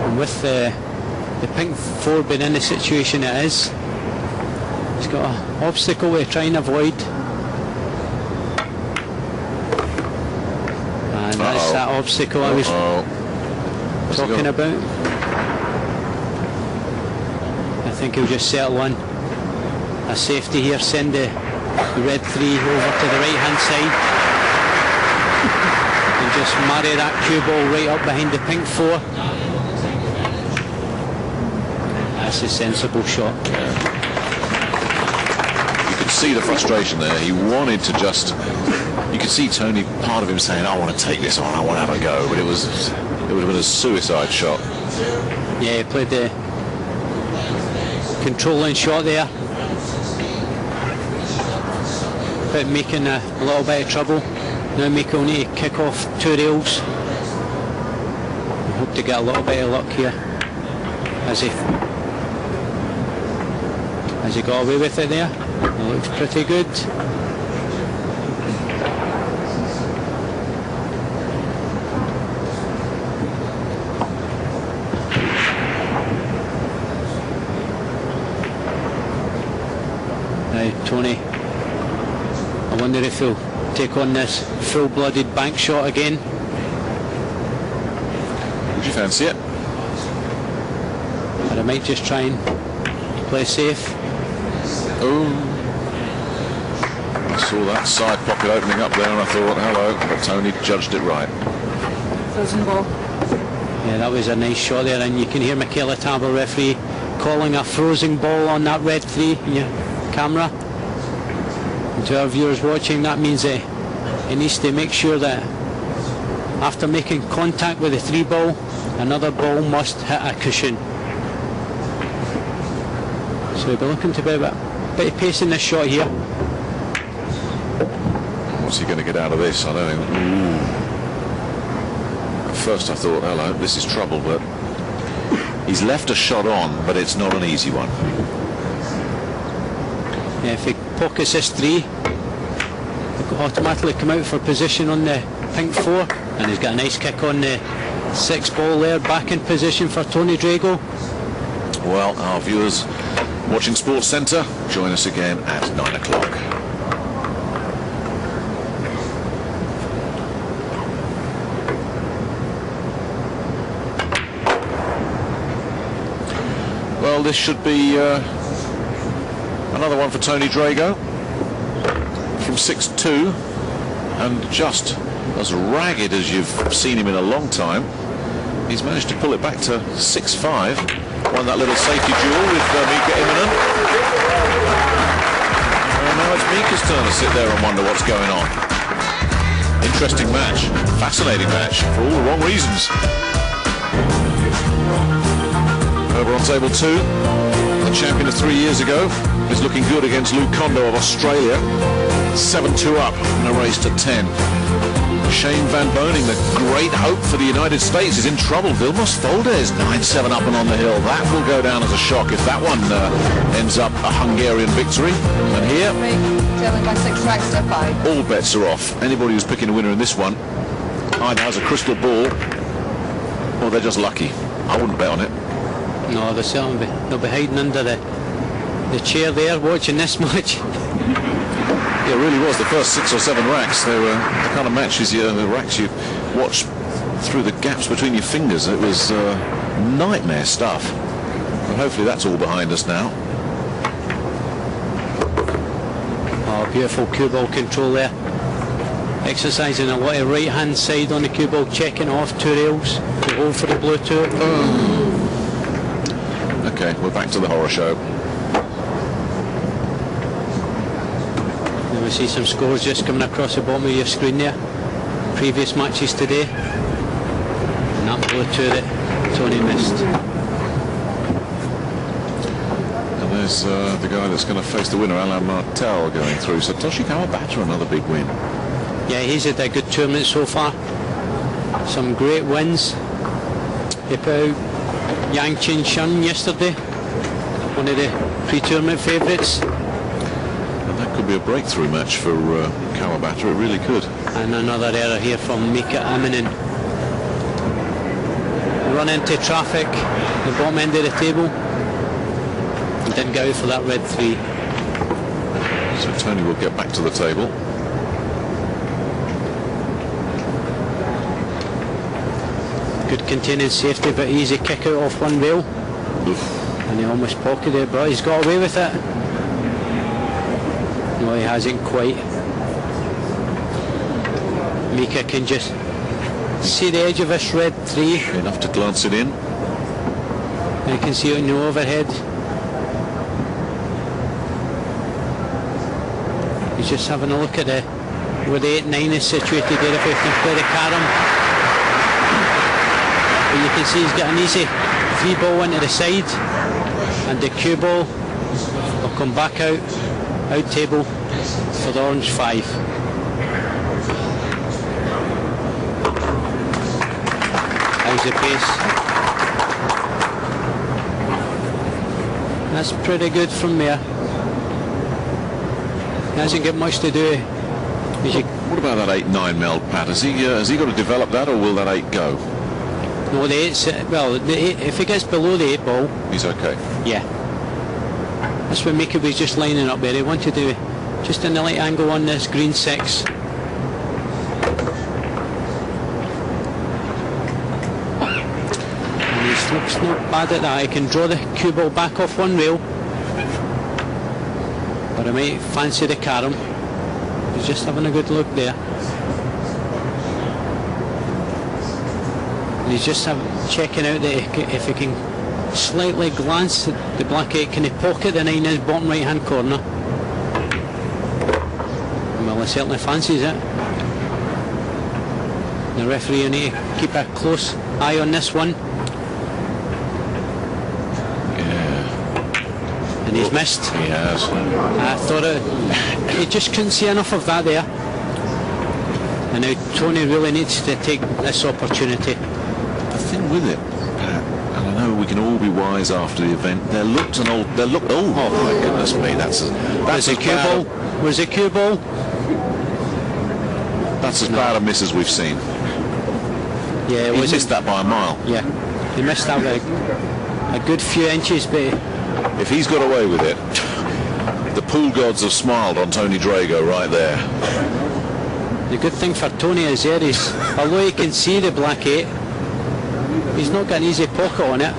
And with the pink 4 being in the situation it is, he's got an obstacle to try and avoid. And And that's that obstacle I was talking about. I think he'll just settle on a safety here, send the red 3 over to the right hand side and just marry that cue ball right up behind the pink 4. That's a sensible shot. You could see the frustration there. He wanted to just, you could see Tony, part of him saying, I want to take this on, I want to have a go, but it would have been a suicide shot. Yeah, he played the controlling shot there, but making a little bit of trouble. Now Mika will need to kick off 2 rails. I hope to get a little bit of luck here as he got away with it there. It looks pretty good. Now Tony, I wonder if he'll take on this full-blooded bank shot again. Would you fancy it? But I might just try and play safe. Oh, I saw that side pocket opening up there and I thought, hello, but Tony judged it right. Frozen ball. Yeah, that was a nice shot there, and you can hear Michaela Tabor, referee, calling a frozen ball on that red 3 in your camera. And to our viewers watching, that means he needs to make sure that after making contact with the 3 ball, another ball must hit a cushion. So we'll be looking to be a bit of pace in this shot here. What's he going to get out of this? I don't know. Ooh. At first I thought, hello, this is trouble, but he's left a shot on, but it's not an easy one. Yeah, if he pockets this 3, he'll automatically come out for position on the pink 4, and he's got a nice kick on the 6 ball there, back in position for Tony Drago. Well, our viewers watching Sports Centre, join us again at 9 o'clock. Well, this should be another one for Tony Drago from 6-2, and just as ragged as you've seen him in a long time. He's managed to pull it back to 6-5. Won that little safety duel with Mika Immonen. And now it's Mika's turn to sit there and wonder what's going on. Interesting match, fascinating match, for all the wrong reasons. Over on table 2, the champion of 3 years ago is looking good against Lou Kondo of Australia. 7-2 up in a race to 10. Shane Van Boning, the great hope for the United States, is in trouble. Vilmos Foldes 9-7 up and on the hill. That will go down as a shock if that one ends up a Hungarian victory. And here, Trailing by 6 tracks to 5. all bets are off. Anybody who's picking a winner in this one either has a crystal ball or they're just lucky. I wouldn't bet on it. No, they'll be hiding under the chair there watching this match. It really was the first 6 or 7 racks. They were the kind of matches, the racks you watch through the gaps between your fingers. It was nightmare stuff. But hopefully that's all behind us now. Oh, beautiful cue ball control there. Exercising a lot of right hand side on the cue ball, checking off 2 rails to go for the blue 2. Okay, we're back to the horror show. We see some scores just coming across the bottom of your screen there. Previous matches today. And that blue 2 that Tony missed. And there's the guy that's going to face the winner, Alain Martel, going through. Satoshi Kawabata, another big win. Yeah, he's had a good tournament so far. Some great wins. He put out Yang Chin Shun yesterday, one of the pre-tournament favourites. That could be a breakthrough match for Kawabata, it really could. And another error here from Mika Immonen. Run into traffic, the bottom end of the table, and didn't go for that red 3. So Tony will get back to the table. Good containing safety, but easy kick out off one rail. And he almost pocketed it, but he's got away with it. No, he hasn't quite. Mika can just see the edge of this red tree. Enough to glance it in. And you can see it on the overhead. He's just having a look at where the 8-9 is situated there, if he can play the carom. But you can see he's got an easy 3-ball into the side, and the cue ball will come back out table for the orange 5. How's the pace? That's pretty good from there. He hasn't got much to do. What about that 8-9 meld, Pat? Has he got to develop that, or will that 8 go? No, the 8's, well, the 8, if he gets below the 8-ball, he's okay. Yeah. That's what Mika was just lining up there. He wanted to do just an light angle on this green 6. And he looks not bad at that. He can draw the cue ball back off one rail. But I might fancy the carom. He's just having a good look there. And he's just checking out that if he can slightly glance at the black 8, can he pocket the 9 in his bottom right hand corner? Well, he certainly fancies it. The referee will need to keep a close eye on this one. And he's missed. He has. I thought he just couldn't see enough of that there. And now Tony really needs to take this opportunity. The thing with it, Pat, and I know we can all be wise after the event, oh my goodness me, that's a cue ball. Was it cue ball? That's as bad a miss as we've seen. Yeah, he missed that by a mile. Yeah, he missed that by a good few inches, but if he's got away with it, the pool gods have smiled on Tony Drago right there. The good thing for Tony is there is, although he can see the black 8, he's not got an easy pocket on it.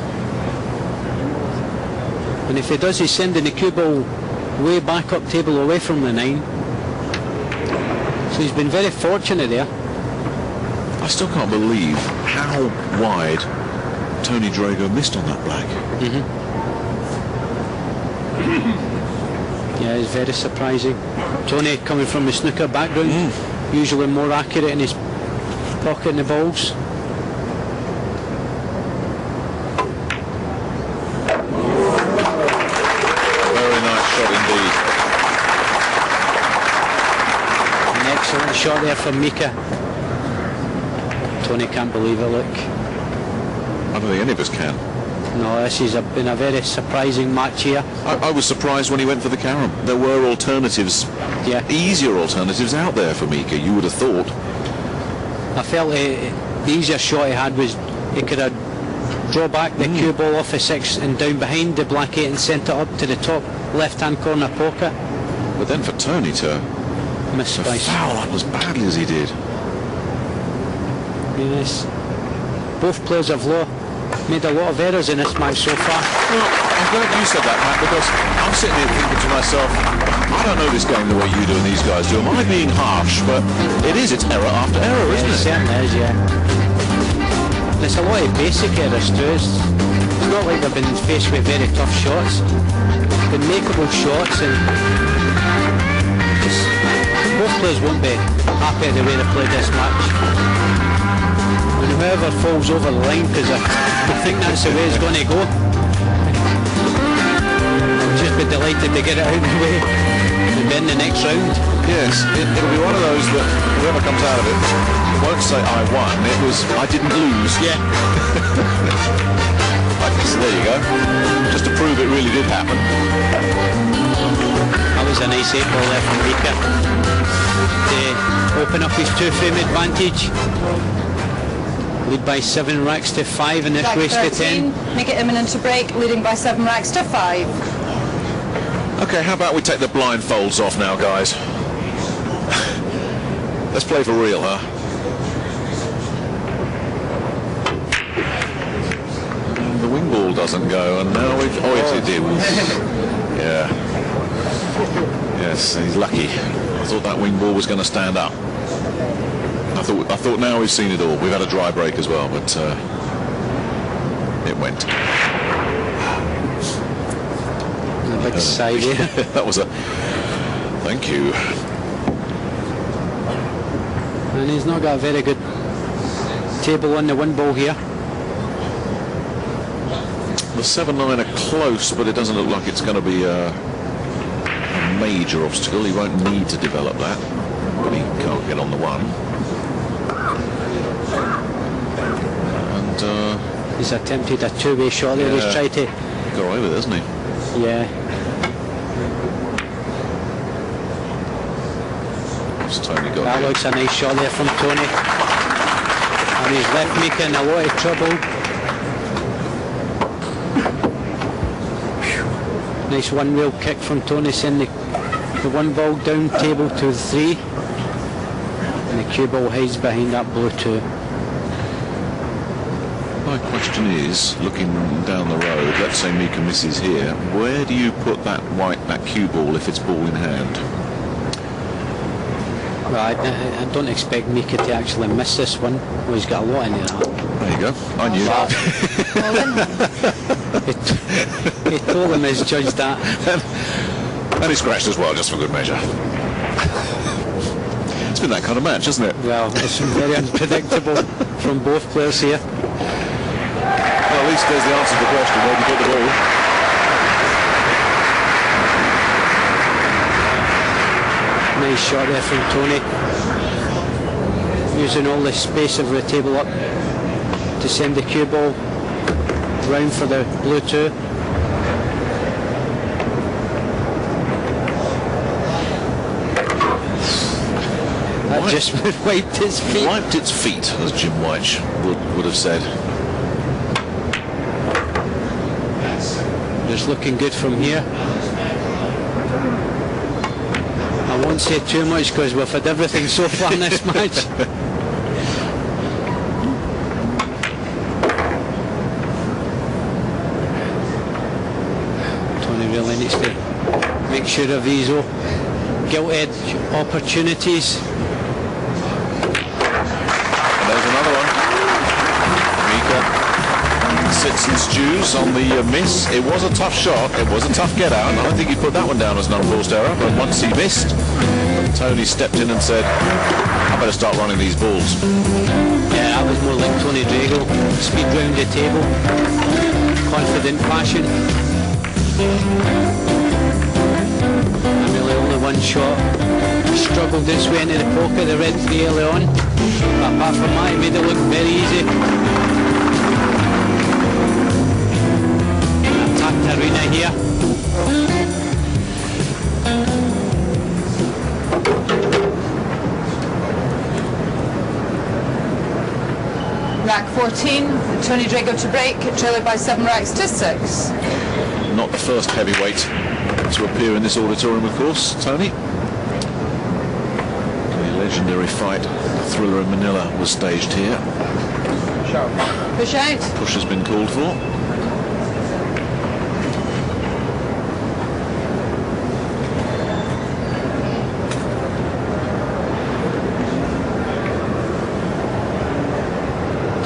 And if he does, he's sending the cue ball way back up table away from the 9. So he's been very fortunate there. I still can't believe how wide Tony Drago missed on that black. Yeah, it's very surprising. Tony, coming from the snooker background, usually more accurate in his pocketing the balls. Very nice shot indeed. An excellent shot there from Mika. Tony can't believe it, look. I don't think any of us can. No, this has been a very surprising match here. I was surprised when he went for the carom. There were alternatives, easier alternatives out there for Mika, you would have thought. I felt the easier shot he had was he could have draw back the cue ball off the 6 and down behind the black 8 and sent it up to the top left-hand corner pocket. But then for Tony to foul up as badly as he did. Yes. Both players have made a lot of errors in this match so far. Well, I'm glad you said that, Pat, because I'm sitting here thinking to myself, I don't know this game the way you do and these guys do. Am I being harsh? But it's error after error, isn't it? It certainly is, yeah. There's a lot of basic errors too. It's not like they've been faced with very tough shots. They're makeable shots, and both players won't be happy the way they played this match. And whoever falls over the line, because I think that's the way it's going to go. I'll just be delighted to get it out of the way and then the next round. Yes, it'll be one of those that whoever comes out of it won't say I won, it was I didn't lose. Yeah. So there you go. Just to prove it really did happen. That was a nice 8-ball there from Mika to open up his 2-frame advantage. Lead by 7 racks to 5 in this race to 10. Mika Immonen to break, leading by 7 racks to 5. Okay, how about we take the blindfolds off now, guys? Let's play for real, huh? and the wing ball doesn't go, and now it... Oh, yes, it did. Yeah. Yes, he's lucky. I thought that wing ball was going to stand up. I thought now we've seen it all. We've had a dry break as well, but it went. A big side here. That was a... Thank you. And he's not got a very good table on the win ball here. The 7-9 are close, but it doesn't look like it's going to be a major obstacle. He won't need to develop that, but he can't get on the one. And he's attempted a two-way shot there. He's tried to... Got away with it, hasn't he? Yeah. Tony got That looks a nice shot there from Tony. And he's left Mika in a lot of trouble. Nice one-wheel kick from Tony, send the one ball down table to 3. And the cue ball hides behind that blue 2. My question is, looking down the road, let's say Mika misses here, where do you put that cue ball if it's ball in hand? Well, I don't expect Mika to actually miss this one. Well, he's got a lot in there. There you go. I knew. He told him he's judged that. And he scratched as well, just for good measure. It's been that kind of match, hasn't it? Well, it's very unpredictable from both players here. Well, at least there's the answer to the question. Where do you put the ball? Nice shot there from Tony. Using all the space of the table up to send the cue ball round for the blue 2. That just wiped its feet. Wiped its feet, as Jim White would have said. Just looking good from here. I won't say too much because we've had everything so far in this match. Tony really needs to make sure of these gilt-edged opportunities. There's another one. Mika sits and stews on the miss. It was a tough shot. It was a tough get out. And I don't think he put that one down as an unforced error. But once he missed, Tony stepped in and said, I better start running these balls. Yeah, that was more like Tony Drago. Speed round the table. Confident fashion. And really only one shot. He struggled this way into the pocket, the red 3 early on. But apart from that, he made it look very easy. Attacked arena here. Rack 14, Tony Drago to break, trailing by 7 racks to 6. Not the first heavyweight to appear in this auditorium, of course, Tony. The legendary fight, the Thriller in Manila, was staged here. Push out. Push has been called for.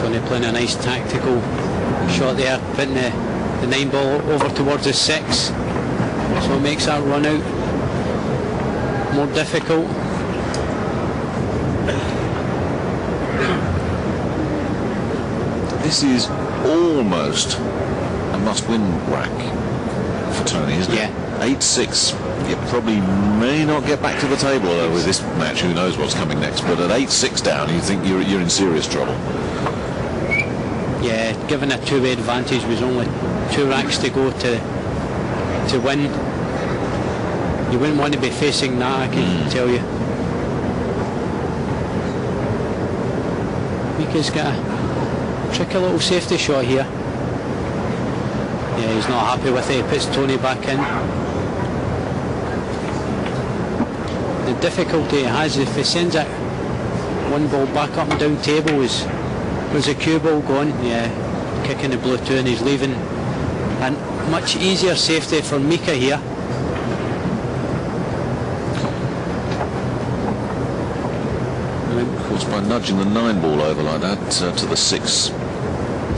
Tony playing a nice tactical shot there, putting the 9 ball over towards the 6. So it makes that run out more difficult. This is almost a must-win rack for Tony, isn't it? 8-6. You probably may not get back to the table though with this match. Who knows what's coming next? But at 8-6 down, you think you're in serious trouble. Yeah, given a two-way advantage, was only 2 racks to go to win. You wouldn't want to be facing that, I can tell you. Mika's got a tricky little safety shot here. Yeah, he's not happy with it. He puts Tony back in. The difficulty he has, if he sends that 1 ball back up and down table, was a cue ball gone? Yeah, kicking the blue 2, and he's leaving a much easier safety for Mika here. Of course, by nudging the 9 ball over like that to the 6,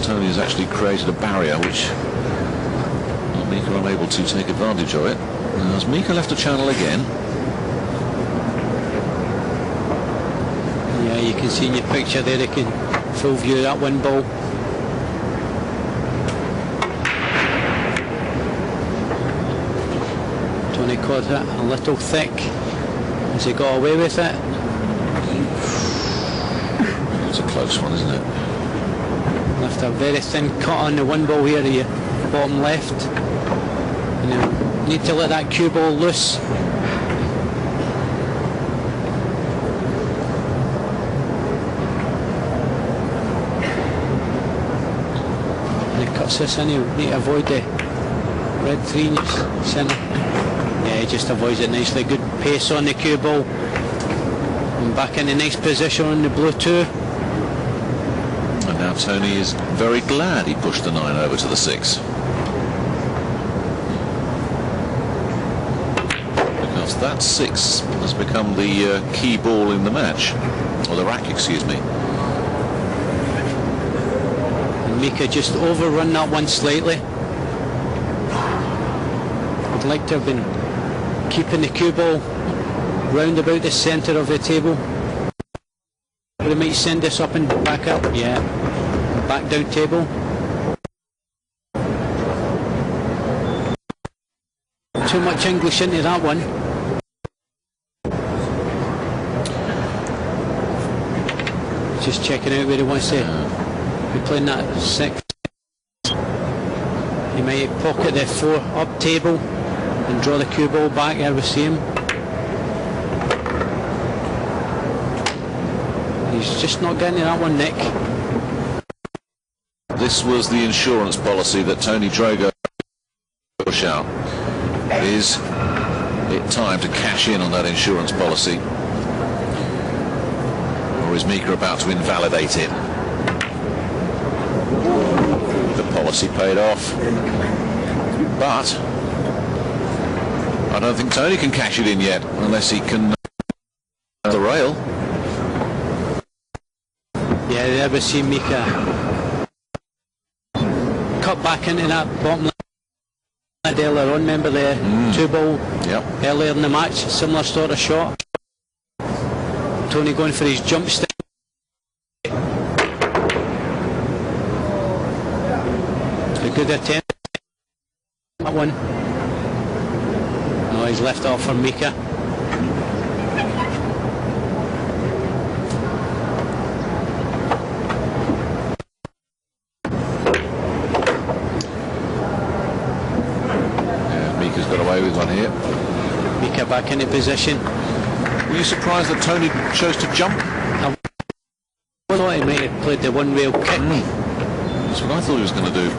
Tony has actually created a barrier which Mika are unable to take advantage of it. Now, has Mika left the channel again? Yeah, you can see in your picture there, they can full view that 1 ball. Tony caught it a little thick. Has he got away with it? It's a close one, isn't it? Left a very thin cut on the 1 ball here, the bottom left. And you need to let that cue ball loose. And he cuts this in, he'll need to avoid the red 3 in his centre. Yeah, he just avoids it nicely. Good pace on the cue ball. And back in the next position on the blue 2. And now Tony is very glad he pushed the 9 over to the 6. Because that 6 has become the key ball in the match. Or the rack, excuse me. And Mika just overrun that one slightly. I'd like to have been keeping the cue ball round about the centre of the table. But it might send us up and back up. Yeah, back down table. Too much English into that one. Just checking out where he wants to be playing that 6. He might pocket the 4 up table and draw the cue ball back. There we see him. He's just not getting to that one, Nick. This was the insurance policy that Tony Drago push out. Is it time to cash in on that insurance policy? Or is Mika about to invalidate it? The policy paid off. But I don't think Tony can cash it in yet, unless he can the rail. Yeah, there we see Mika cut back into that bottom left earlier on. Remember the 2 ball earlier in the match, similar sort of shot. Tony going for his jump stick. A good attempt. That one. No, he's left off for Mika. Mika's got away with one here. Mika back into position. Were you surprised that Tony chose to jump? I thought he might have played the 1 rail kick. That's what I thought he was going to do.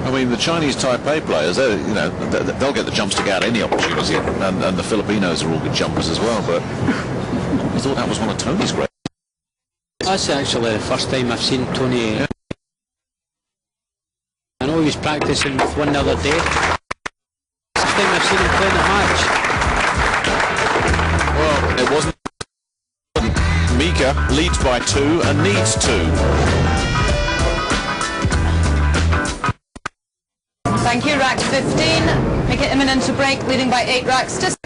I mean, the Chinese Taipei players, they'll get the jump stick out any opportunity, and the Filipinos are all good jumpers as well, but I thought that was one of Tony's great. That's actually the first time I've seen Tony. Yeah. I know he was practicing with one the other day. First time I've seen him playing a match. Well, it wasn't. Mika leads by 2 and needs 2. Thank you. Rack 15. Mika Immonen to break, leading by 8 racks.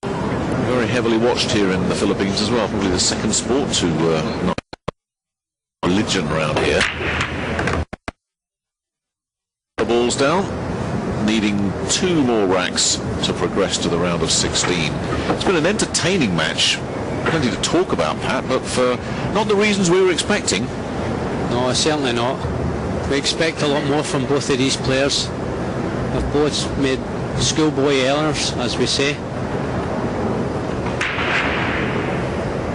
Very heavily watched here in the Philippines as well. Probably the second sport to not religion around here. The ball's down, needing 2 more racks to progress to the round of 16. It's been an entertaining match. Plenty to talk about, Pat, but for not the reasons we were expecting. No, certainly not. We expect a lot more from both of these players. They've both made schoolboy errors, as we say.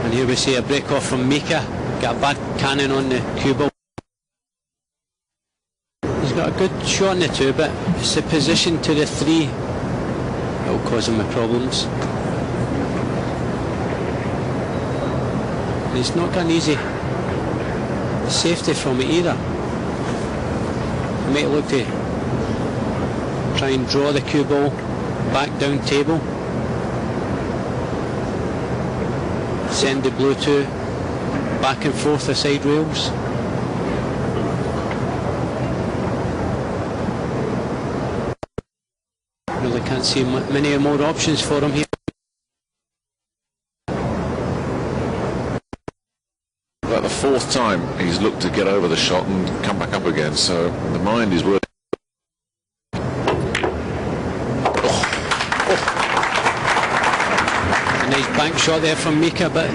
And here we see a break off from Mika. Got a bad cannon on the cue ball. He's got a good shot on the 2, but it's the position to the 3 that will cause him the problems. He's not got an easy safety from it either. Might look to try and draw the cue ball back down table. Send the blue two back and forth the side rails. Really can't see many more options for him here. About the fourth time he's looked to get over the shot and come back up again, so the mind is working. A nice bank shot there from Mika, but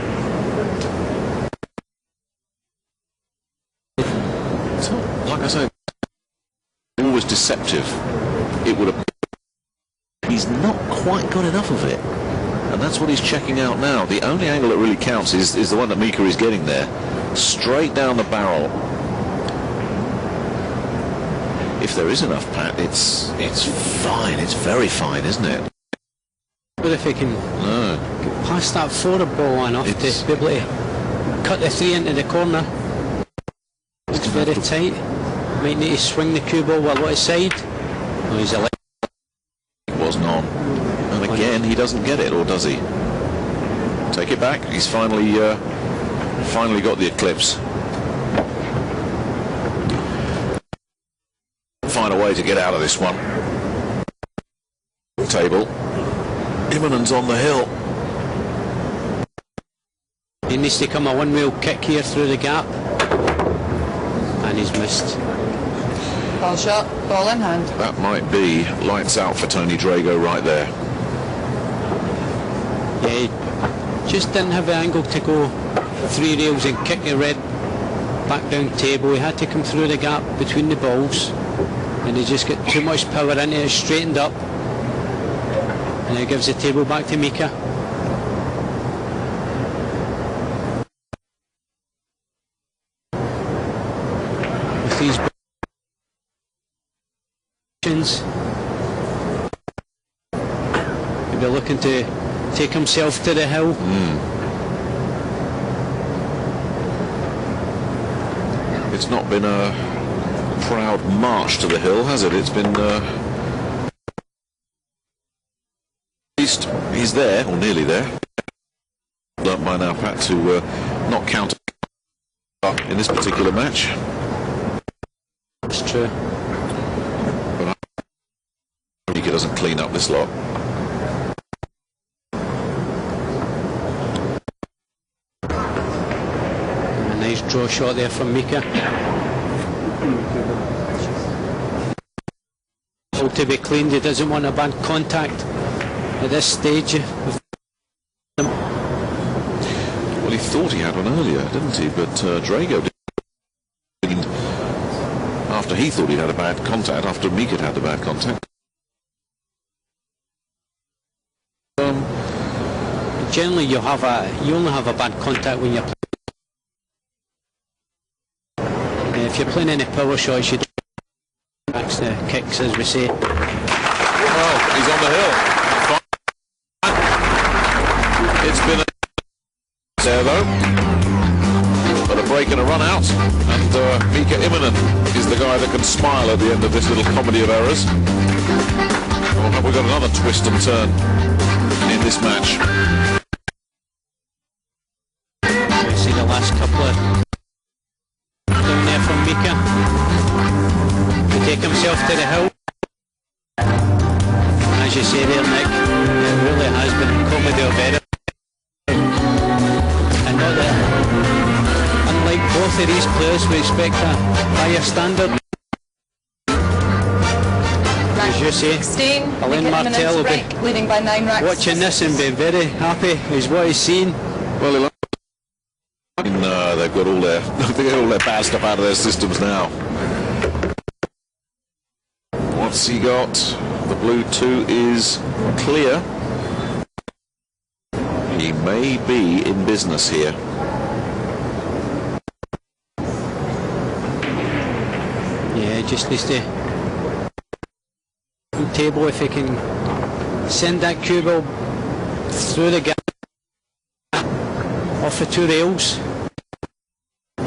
like I say, always deceptive. It would have. He's not quite got enough of it, and that's what he's checking out now. The only angle that really counts is the one that Mika is getting there, straight down the barrel. If there is enough, Pat, it's fine. It's very fine, isn't it? but if he can get past that forward ball enough to be able to cut the three into the corner, it's very tight. Might need to swing the cue ball well outside. Oh, he's a wasn't on. And again, he doesn't get it, or does he? Take it back. He's finally got the eclipse. Find a way to get out of this one. Table. Immonen's on the hill. He needs to come a one-wheel kick here through the gap, and he's missed. Ball shot, ball in hand. That might be lights out for Tony Drago right there. Yeah, he just didn't have the angle to go three rails and kick the red back down table. He had to come through the gap between the balls, and he just got too much power into it, straightened up, and it gives the table back to Mika. With these he'll be looking to take himself to the hill. It's not been a proud march to the hill, has it? It's been at least he's there, or nearly there. Learnt by now, Pat, to not count in this particular match. That's true. Mika doesn't clean up this lot. A nice draw shot there from Mika. All to be cleaned. He doesn't want a bad contact at this stage. Well, he thought he had one earlier, didn't he? But Drago didn't. After he thought he'd had a bad contact, after Mika had the bad contact. Generally, you only have a bad contact when you're playing. If you're playing any power shots, you don't max the kicks, as we say. Well, he's on the hill. It's been there though, but a break and a run out, and Mika Immonen is the guy that can smile at the end of this little comedy of errors. Or have we got another twist and turn in this match? You see the last couple of down there from Mika to take himself to the hill. As you say there, Nick, it really has been a comedy of errors. And not that, unlike both of these players, we expect a higher standard. As you say, Alain Martel will be leading by 9 racks. watching this and be very happy with what he's seen. Well, they've got all their bad stuff out of their systems now. What's he got? The blue 2 is clear. He may be in business here. Yeah, just needs to table if he can send that cue ball through the gap off the two rails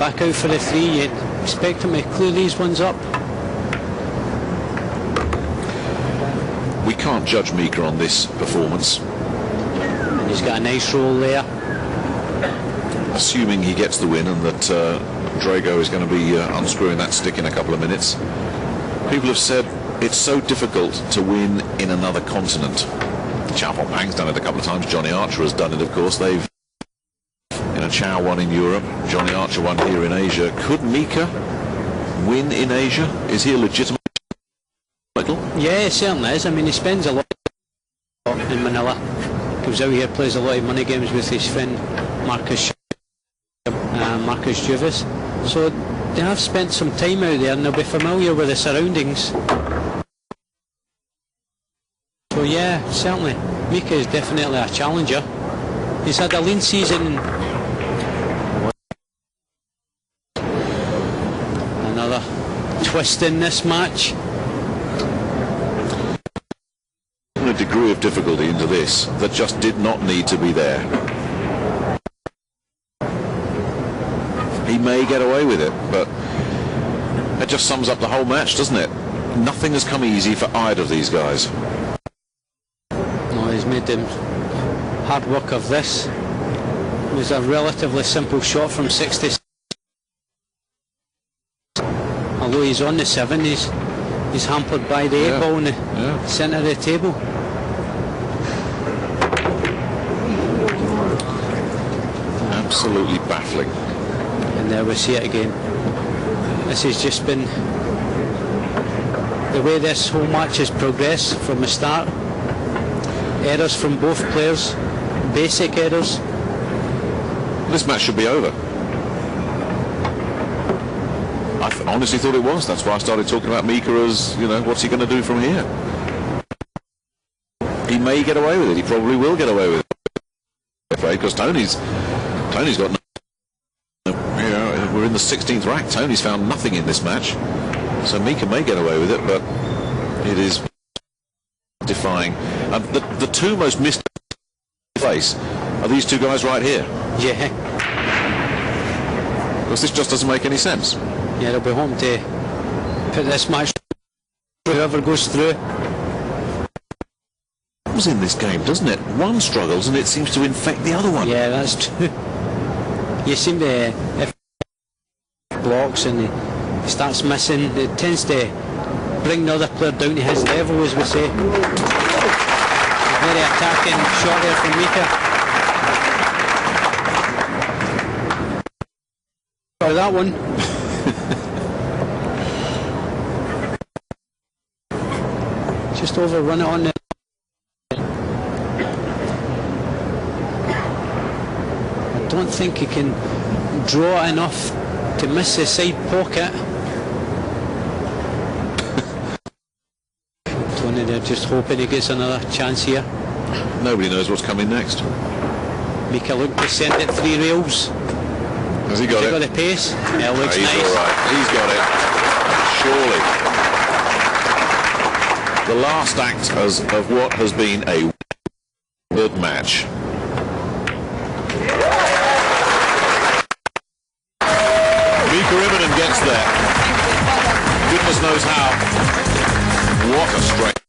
back out for the 3. You expect him to clear these ones up. We can't judge Mika on this performance. And he's got a nice roll there. Assuming he gets the win and that Drago is going to be unscrewing that stick in a couple of minutes. People have said it's so difficult to win in another continent. Chow Pong Pang's done it a couple of times. Johnny Archer has done it, of course. They've Chow won in Europe. Johnny Archer won here in Asia. Could Mika win in Asia? Is he a legitimate title? Yeah, he certainly is. I mean, he spends a lot in Manila. Comes out here, plays a lot of money games with his friend Marcus Juvis. So they have spent some time out there and they'll be familiar with the surroundings. So yeah, certainly Mika is definitely a challenger. He's had a lean season. Another twist in this match. A degree of difficulty into this that just did not need to be there. He may get away with it, but that just sums up the whole match, doesn't it? Nothing has come easy for either of these guys. No, he's made them hard work of this. It was a relatively simple shot from 60. Although he's on the 7, he's hampered by the 8 ball in the centre of the table. Absolutely baffling. And there we see it again. This has just been the way this whole match has progressed from the start. Errors from both players, basic errors. This match should be over. I honestly thought it was. That's why I started talking about Mika as, you know, what's he going to do from here? He may get away with it. He probably will get away with it. Because Tony's got no, you know, we're in the 16th rack. Tony's found nothing in this match. So Mika may get away with it, but it is defying. The two most missed place are these two guys right here. Yeah. Because this just doesn't make any sense. Yeah, they'll be home to put this match, whoever goes through. It was in this game, doesn't it? One struggles and it seems to infect the other one. Yeah, that's true. You seem to blocks and he starts missing. It tends to bring the other player down to his level, as we say. A very attacking shot there from Mika. Oh, that one. Just overrun it on the. I don't think he can draw enough to miss the side pocket. Tony, they're just hoping he gets another chance here. Nobody knows what's coming next. Mika looked to send it 3 rails. Has he got it? Got the pace? Yeah, looks he's nice. All right. He's got it. Surely. The last act of what has been a good match. Mika Immonen gets there. Goodness knows how. What a straight.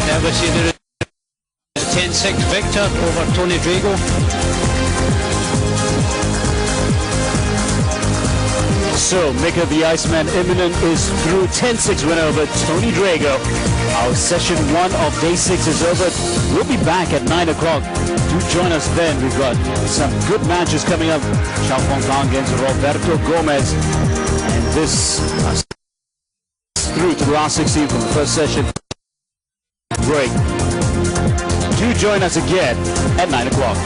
There we see the 10-6 victor over Tony Drago. So, Mika the Iceman Immonen is through. 10-6 winner over Tony Drago. Our session 1 of day 6 is over. We'll be back at 9 o'clock. Do join us then. We've got some good matches coming up. Chow Pong Pang against Roberto Gomez. And this through to the last 16 from the first session. Break. Do join us again at 9 o'clock.